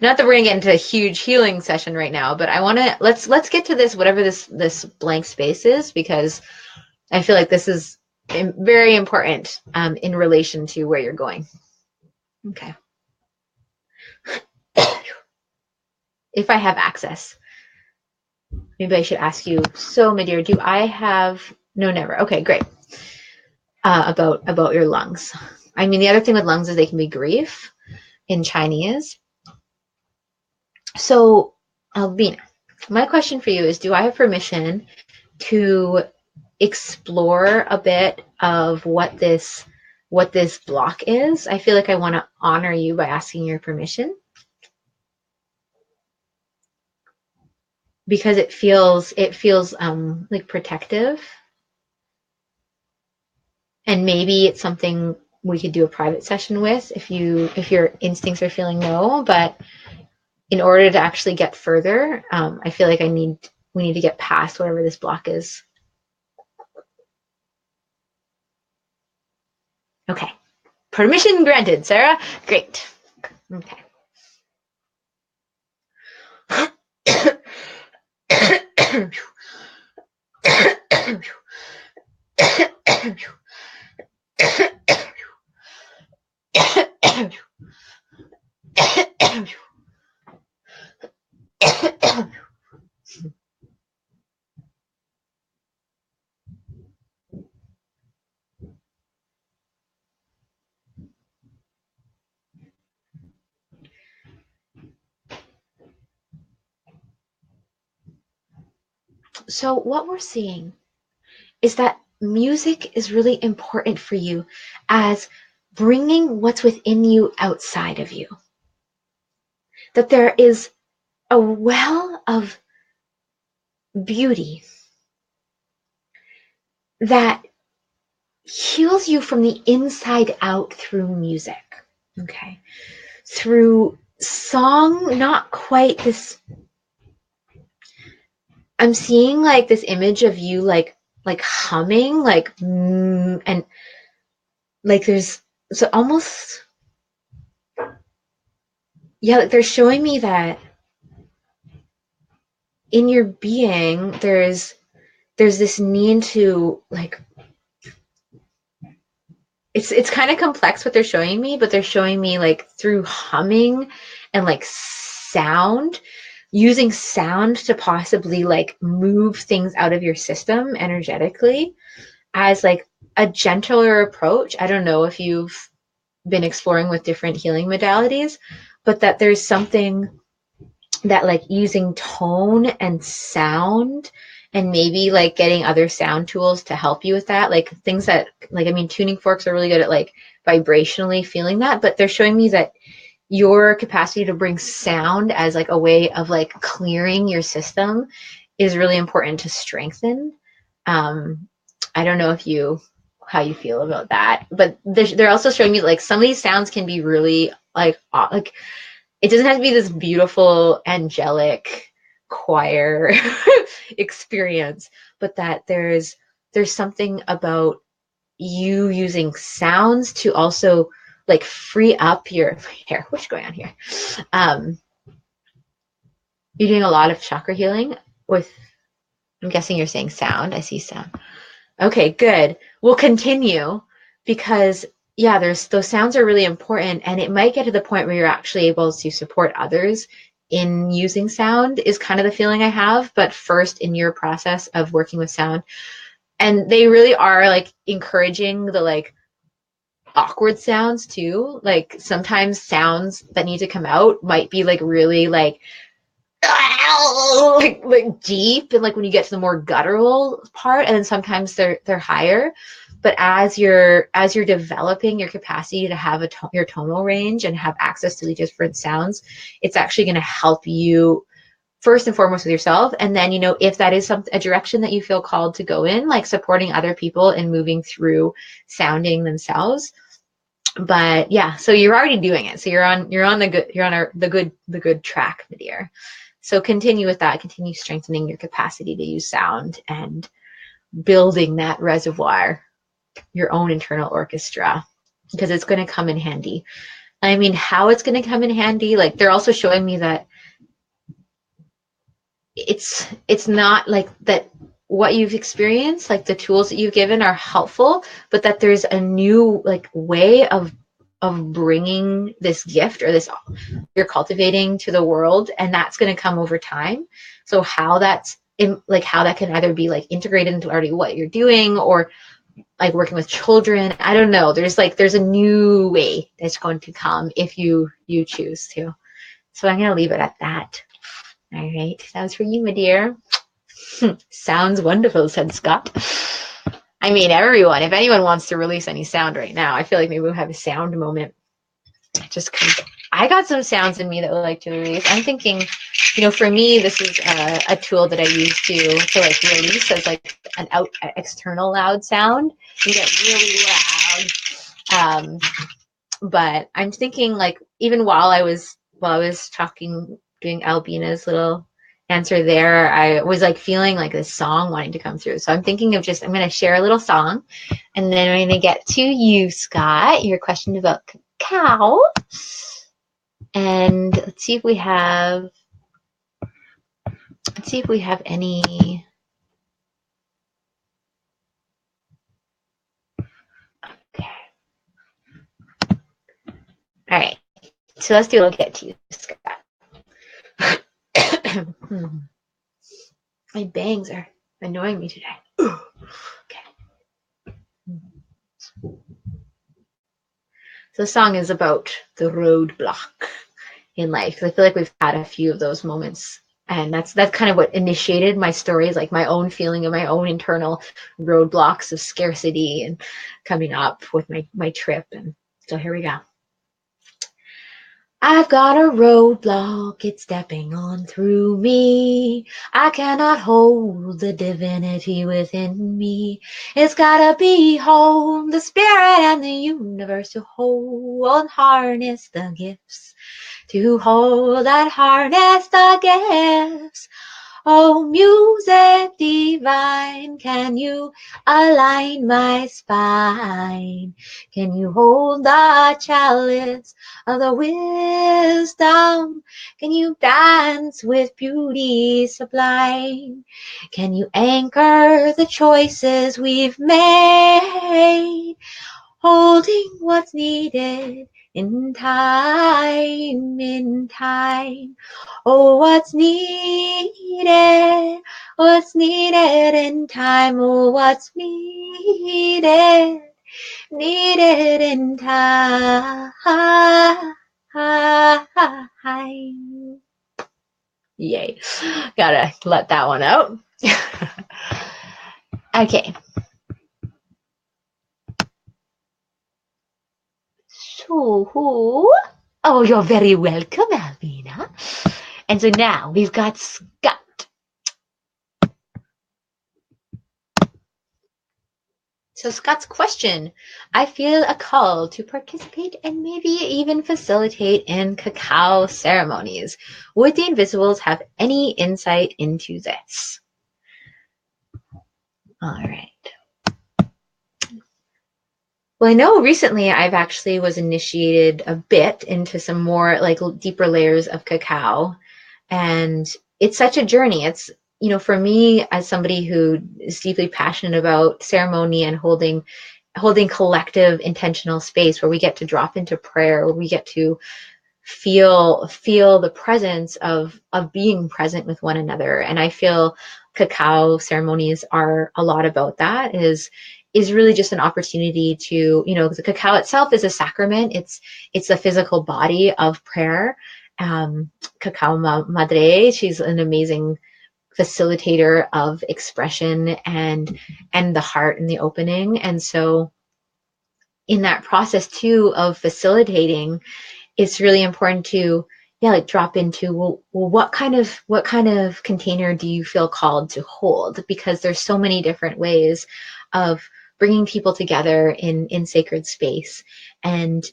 Not that we're gonna get into a huge healing session right now, but I want to let's get to this, whatever this blank space is, because I feel like this is very important in relation to where you're going. Okay. If I have access, maybe I should ask you. So, my dear, do I have? No, never. Okay, great. About your lungs. I mean, the other thing with lungs is they can be grief in Chinese. So, Albina, my question for you is: do I have permission to explore a bit of what this block is? I feel like I want to honor you by asking your permission, because it feels like protective, and maybe it's something we could do a private session with if your instincts are feeling no. But in order to actually get further, I feel like we need to get past whatever this block is. Okay, permission granted, Sarah. Great. Okay. So what we're seeing is that music is really important for you as bringing what's within you outside of you. That there is a well of beauty that heals you from the inside out through music. Okay. Through song, not quite this. I'm seeing like this image of you like humming, and like there's so almost, yeah, like they're showing me that in your being there's this need to like, it's kind of complex what they're showing me, but they're showing me like through humming and like sound, using sound to possibly like move things out of your system energetically as like a gentler approach. I don't know if you've been exploring with different healing modalities, but that there's something that like using tone and sound, and maybe like getting other sound tools to help you with that, like things that, like, I mean, tuning forks are really good at like vibrationally feeling that, but they're showing me that your capacity to bring sound as like a way of like clearing your system is really important to strengthen. um I don't know if you how you feel about that, but they're also showing me like some of these sounds can be really like it doesn't have to be this beautiful angelic choir experience, but that there's something about you using sounds to also like free up your hair. What's going on here? um you're doing a lot of chakra healing with, I'm guessing you're saying sound. I see sound. Okay, good. We'll continue, because yeah, there's those sounds are really important, and it might get to the point where you're actually able to support others in using sound, is kind of the feeling I have. But first, in your process of working with sound, and they really are like encouraging the like awkward sounds too. Like sometimes sounds that need to come out might be like really like deep, and like when you get to the more guttural part, and then sometimes they're higher. But as you're developing your capacity to have your tonal range and have access to the different sounds, it's actually going to help you first and foremost with yourself, and then, you know, if that is a direction that you feel called to go in, like supporting other people and moving through sounding themselves. But yeah, so you're already doing it, so you're on the good track, my dear. So continue with that. Continue strengthening your capacity to use sound, and building that reservoir, your own internal orchestra, because it's going to come in handy. I mean, how it's going to come in handy, like they're also showing me that it's not like that what you've experienced, like the tools that you've given are helpful, but that there's a new like way of bringing this gift or this you're cultivating to the world, and that's going to come over time. So how that's like how that can either be like integrated into already what you're doing, or like working with children, I don't know, there's a new way that's going to come if you choose to. So I'm going to leave it at that. All right, that was for you, my dear. Sounds wonderful, said Scott. I mean, everyone, if anyone wants to release any sound right now, I feel like maybe we'll have a sound moment. Just because I got some sounds in me that would like to release. I'm thinking, for me, this is a tool that I use to like release as like an external loud sound. You get really loud. But I'm thinking like even while I was talking, doing Albina's little answer there, I was like feeling like this song wanting to come through. So I'm thinking of I'm going to share a little song, and then I'm going to get to you, Scott, your question about cacao. And let's see if we have any. Okay. All right. So let's do a little get to you, Scott. My bangs are annoying me today. Okay. So the song is about the roadblock in life. I feel like we've had a few of those moments, and that's kind of what initiated my stories, like my own feeling of my own internal roadblocks of scarcity and coming up with my trip. And so here we go. I've got a roadblock, it's stepping on through me. I cannot hold the divinity within me. It's gotta be whole, the spirit and the universe to hold and harness the gifts. To hold and harness the gifts. Oh, music divine, can you align my spine? Can you hold the chalice of the wisdom? Can you dance with beauty sublime? Can you anchor the choices we've made? Holding what's needed in time, in time. Oh, what's needed in time. Oh, what's needed in time. Yay. Gotta let that one out. Okay. So, oh, you're very welcome, Albina. And so now we've got Scott. So Scott's question, I feel a call to participate and maybe even facilitate in cacao ceremonies. Would the Inviisbles have any insight into this? All right. Well, I know recently I've actually was initiated a bit into some more like deeper layers of cacao, and it's such a journey. It's, for me as somebody who is deeply passionate about ceremony and holding collective intentional space where we get to drop into prayer, where we get to feel the presence of being present with one another. And I feel cacao ceremonies are a lot about that, is really just an opportunity to, the cacao itself is a sacrament. It's the physical body of prayer. Cacao Madre, she's an amazing facilitator of expression and the heart and the opening. And so in that process too of facilitating, it's really important to like drop into, well, what kind of container do you feel called to hold? Because there's so many different ways of bringing people together in sacred space, and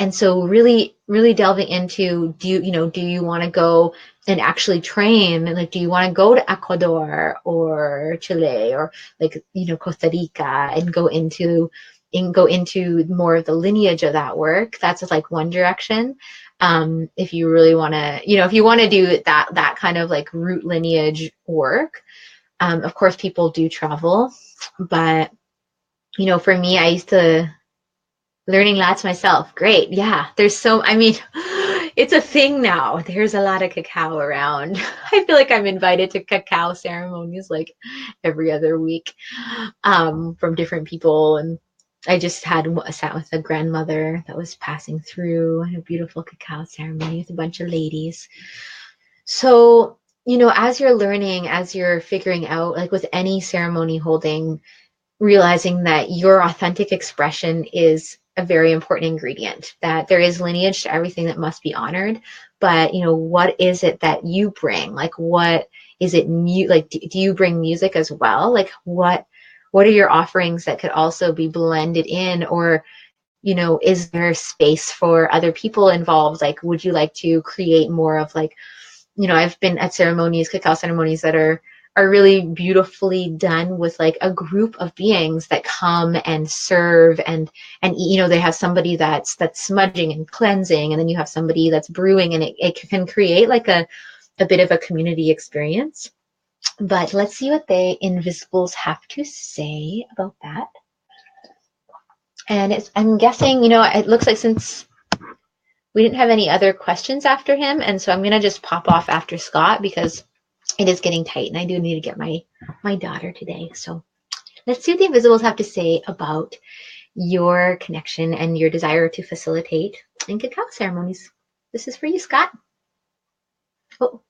And so really, really delving into, do you want to go and actually train? Like, do you want to go to Ecuador or Chile or like, Costa Rica and go into more of the lineage of that work? That's like one direction. If you really want to, if you want to do that kind of like root lineage work, of course people do travel, but for me, I used to learning lots myself. Great. Yeah. It's a thing now. There's a lot of cacao around. I feel like I'm invited to cacao ceremonies like every other week, from different people. And I just sat with a grandmother that was passing through a beautiful cacao ceremony with a bunch of ladies. So, as you're learning, as you're figuring out, like with any ceremony holding, realizing that your authentic expression is a very important ingredient, that there is lineage to everything that must be honored. But, what is it that you bring? Like, what is it? Like, do you bring music as well? Like, what are your offerings that could also be blended in? Or, is there space for other people involved? Like, would you like to create more of like, I've been at cacao ceremonies that are really beautifully done with like a group of beings that come and serve and they have somebody that's smudging and cleansing, and then you have somebody that's brewing, and it can create like a bit of a community experience. But let's see what the Inviisbles have to say about that. And I'm guessing, it looks like since we didn't have any other questions after him, and so I'm going to just pop off after Scott because it is getting tight and I do need to get my daughter today. So let's see what the Inviisbles have to say about your connection and your desire to facilitate in cacao ceremonies. This is for you, Scott. Oh,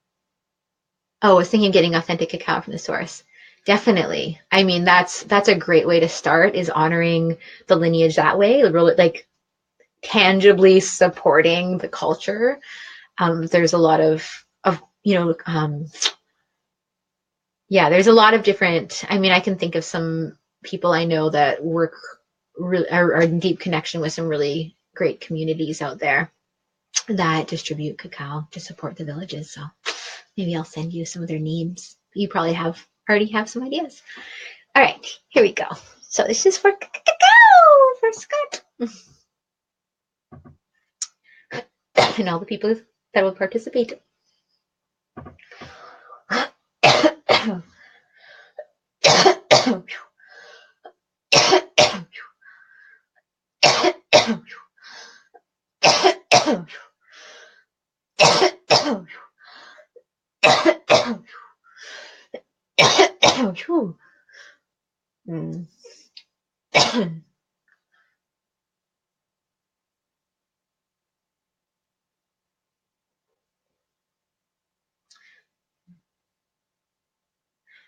I was thinking of getting authentic cacao from the source. Definitely. I mean, that's a great way to start, is honoring the lineage that way, really like tangibly supporting the culture. There's a lot of there's a lot of different, I can think of some people I know that work really are in deep connection with some really great communities out there that distribute cacao to support the villages. So maybe I'll send you some of their names. You probably already have some ideas. All right, here we go. So this is for cacao for Scott and all the people that will participate.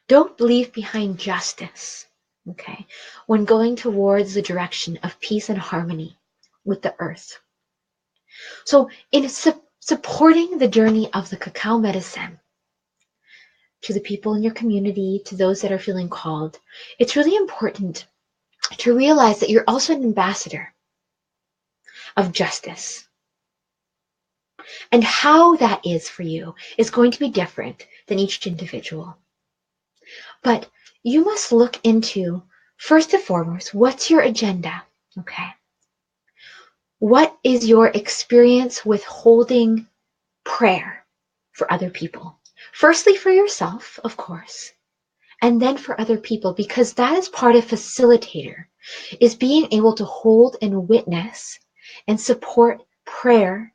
Don't leave behind justice, okay, when going towards the direction of peace and harmony with the earth. So in supporting the journey of the cacao medicine to the people in your community, to those that are feeling called, it's really important to realize that you're also an ambassador of justice. And how that is for you is going to be different than each individual. But you must look into, first and foremost, what's your agenda? Okay. What is your experience with holding prayer for other people? Firstly, for yourself, of course, and then for other people, because that is part of facilitator, is being able to hold and witness and support prayer,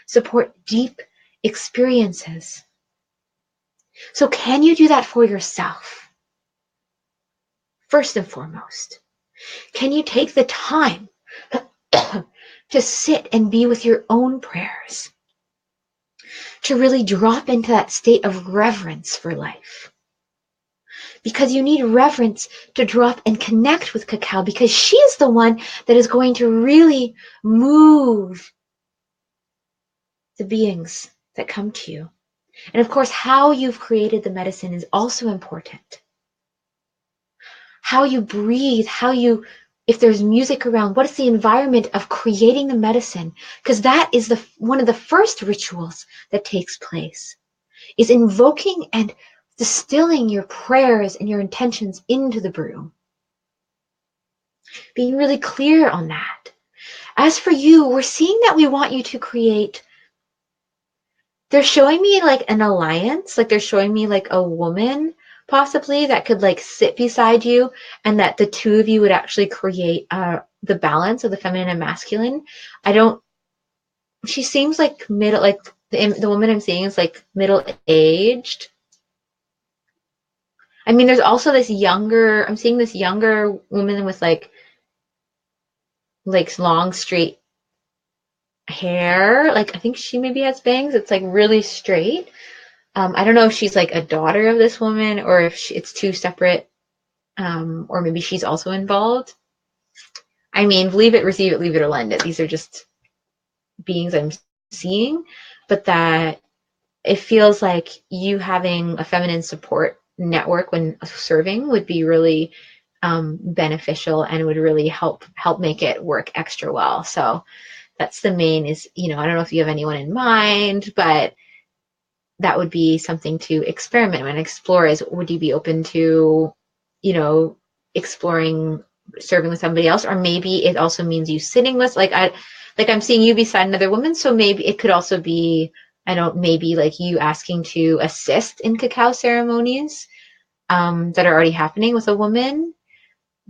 support deep experiences. So can you do that for yourself? First and foremost, can you take the time to sit and be with your own prayers, to really drop into that state of reverence for life? Because you need reverence to drop and connect with cacao, because she is the one that is going to really move the beings that come to you. And of course, how you've created the medicine is also important. How you breathe, how you if there's music around, what is the environment of creating the medicine? Because that is one of the first rituals that takes place, is invoking and distilling your prayers and your intentions into the brew. Being really clear on that. As for you, we're seeing that we want you to create, they're showing me like an alliance, like they're showing me like a woman possibly that could like sit beside you, and that the two of you would actually create the balance of the feminine and masculine. She seems like middle, like the woman I'm seeing is like middle aged. I mean, there's also I'm seeing this younger woman with like long straight hair. Like I think she maybe has bangs. It's like really straight. I don't know if she's like a daughter of this woman or if it's two separate, or maybe she's also involved. I mean, believe it, receive it, leave it, or lend it. These are just beings I'm seeing, but that it feels like you having a feminine support network when serving would be really beneficial and would really help make it work extra well. So that's the main is, I don't know if you have anyone in mind, but that would be something to experiment and explore. Is would you be open to, exploring serving with somebody else? Or maybe it also means you sitting with I'm seeing you beside another woman, so maybe it could also be, maybe like you asking to assist in cacao ceremonies that are already happening with a woman.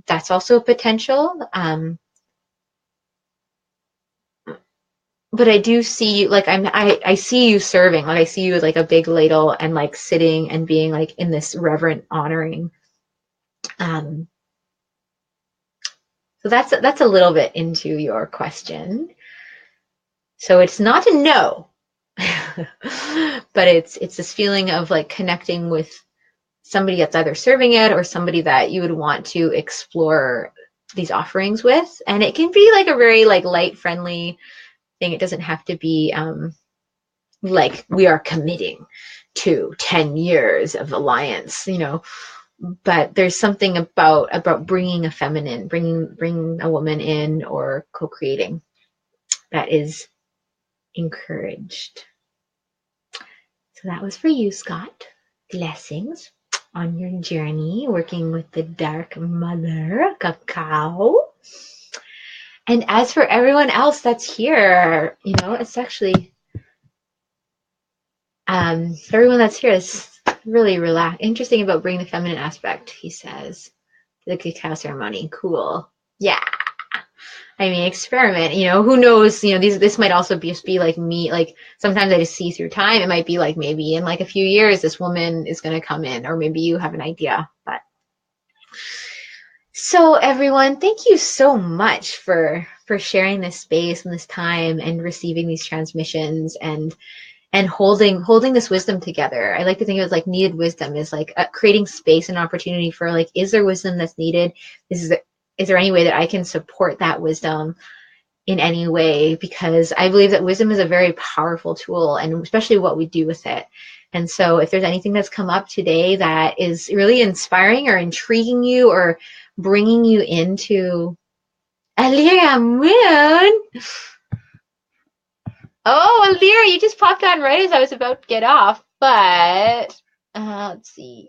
That's also a potential. But I do see like I see you serving, like I see you with like a big ladle and like sitting and being like in this reverent honoring. So that's a little bit into your question. So it's not a no, but it's this feeling of like connecting with somebody that's either serving it or somebody that you would want to explore these offerings with. And it can be like a very like light, friendly thing. It doesn't have to be like we are committing to 10 years of alliance, but there's something about bringing a feminine, bringing a woman in or co-creating that is encouraged. So that was for you, Scott. Blessings on your journey working with the Dark Mother cacao. And as for everyone else that's here, it's actually everyone that's here is really relaxed. Interesting about bringing the feminine aspect, he says. The cacao ceremony. Cool. Yeah. I mean, experiment, who knows, this might also just be like me, like sometimes I just see through time. It might be like maybe in like a few years, this woman is going to come in, or maybe you have an idea, but. So everyone, thank you so much for sharing this space and this time and receiving these transmissions and holding this wisdom together. I like to think of it as like needed wisdom, is like creating space and opportunity for like, is there wisdom that's needed? Is there any way that I can support that wisdom in any way? Because I believe that wisdom is a very powerful tool, and especially what we do with it. And so if there's anything that's come up today that is really inspiring or intriguing you or bringing you into Alira Moon. Oh, Alira, you just popped on right as I was about to get off, but let's see.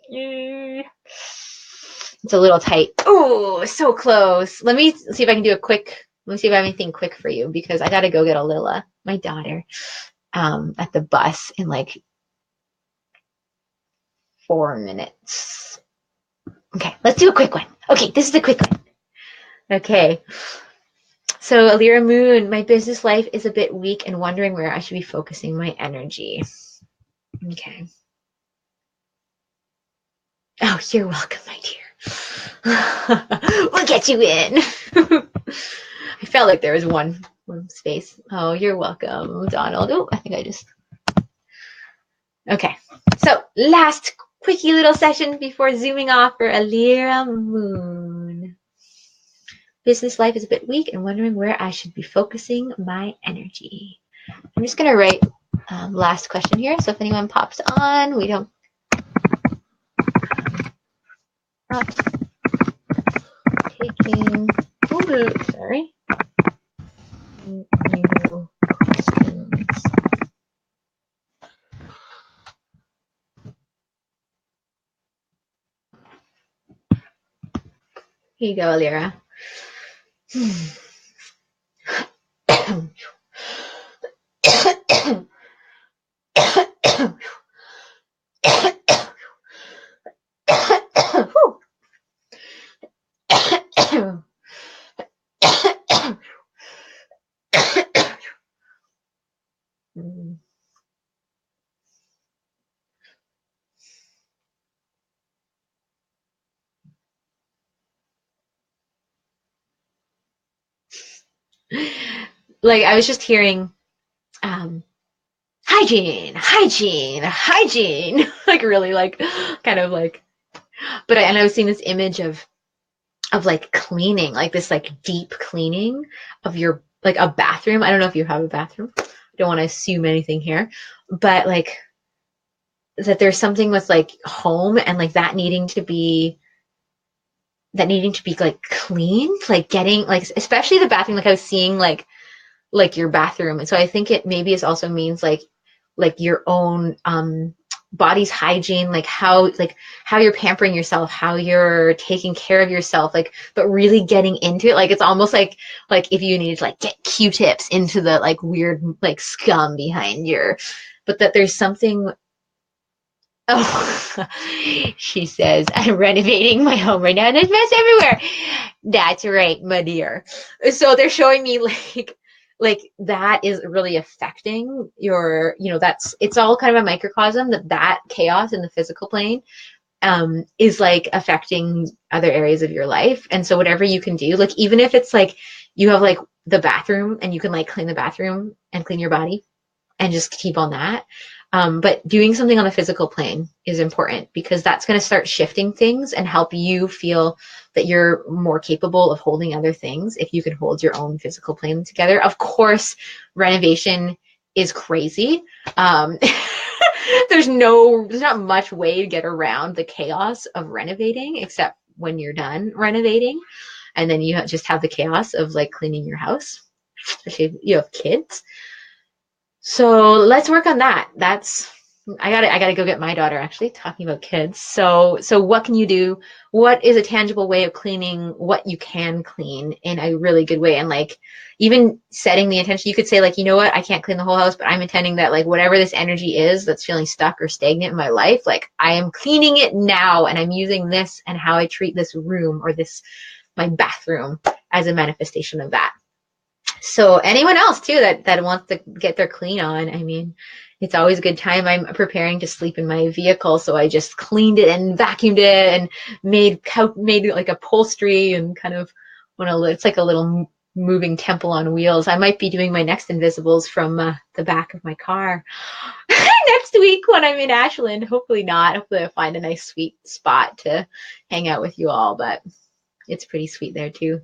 It's a little tight. Oh, so close. Let me see if I can do let me see if I have anything quick for you, because I got to go get Alila, my daughter, at the bus in like 4 minutes. Okay, let's do a quick one. Okay, this is a quick one. Okay. So, Alira Moon, my business life is a bit weak and wondering where I should be focusing my energy. Okay. Oh, you're welcome, my dear. We'll get you in. I felt like there was one space. Oh, you're welcome, Donald. Oh, I think I just... Okay. So, last quickie little session before zooming off for Alira Moon. Business life is a bit weak and wondering where I should be focusing my energy. I'm just going to write last question here. So if anyone pops on, we don't not taking Sorry. New questions. Here you go, Alira. Like I was just hearing hygiene, hygiene, hygiene. Like really like kind of like and I was seeing this image of like cleaning, like this like deep cleaning of your like a bathroom. I don't know if you have a bathroom. I don't want to assume anything here, but like that there's something with like home and like that needing to be like cleaned, like getting like especially the bathroom. Like I was seeing like your bathroom, and so I think it maybe it also means like your own body's hygiene, like how you're pampering yourself, how you're taking care of yourself, like but really getting into it. Like it's almost like if you needed to like get Q-tips into the like weird like scum behind your, but that there's something. Oh, she says, I'm renovating my home right now and there's mess everywhere. That's right, my dear. So they're showing me like that is really affecting your, that's, it's all kind of a microcosm that chaos in the physical plane is like affecting other areas of your life. And so whatever you can do, like even if it's like you have like the bathroom and you can like clean the bathroom and clean your body and just keep on that. But doing something on a physical plane is important because that's going to start shifting things and help you feel that you're more capable of holding other things if you can hold your own physical plane together. Of course, renovation is crazy. There's not much way to get around the chaos of renovating except when you're done renovating. And then you just have the chaos of like cleaning your house, especially if you have kids. So let's work on that. I gotta go get my daughter actually, talking about kids. So what can you do? What is a tangible way of cleaning what you can clean in a really good way? And like even setting the intention, you could say like, you know what, I can't clean the whole house, but I'm intending that like whatever this energy is that's feeling stuck or stagnant in my life, like I am cleaning it now and I'm using this and how I treat this room or this my bathroom as a manifestation of that. So anyone else too that wants to get their clean on, I mean, it's always a good time. I'm preparing to sleep in my vehicle, so I just cleaned it and vacuumed it and made like upholstery and kind of it's like a little moving temple on wheels. I might be doing my next Inviisbles from the back of my car next week when I'm in Ashland. Hopefully not. Hopefully I'll find a nice sweet spot to hang out with you all, but it's pretty sweet there too.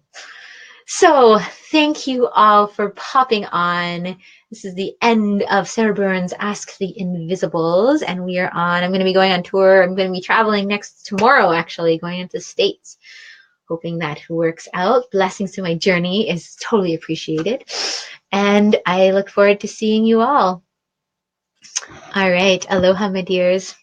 So thank you all for popping on. This is the end of Saera Burns Ask the Inviisbles, and I'm going to be going on tour. I'm going to be traveling tomorrow, actually, going into the States. Hoping that works out. Blessings to my journey is totally appreciated. And I look forward to seeing you all. All right. Aloha, my dears.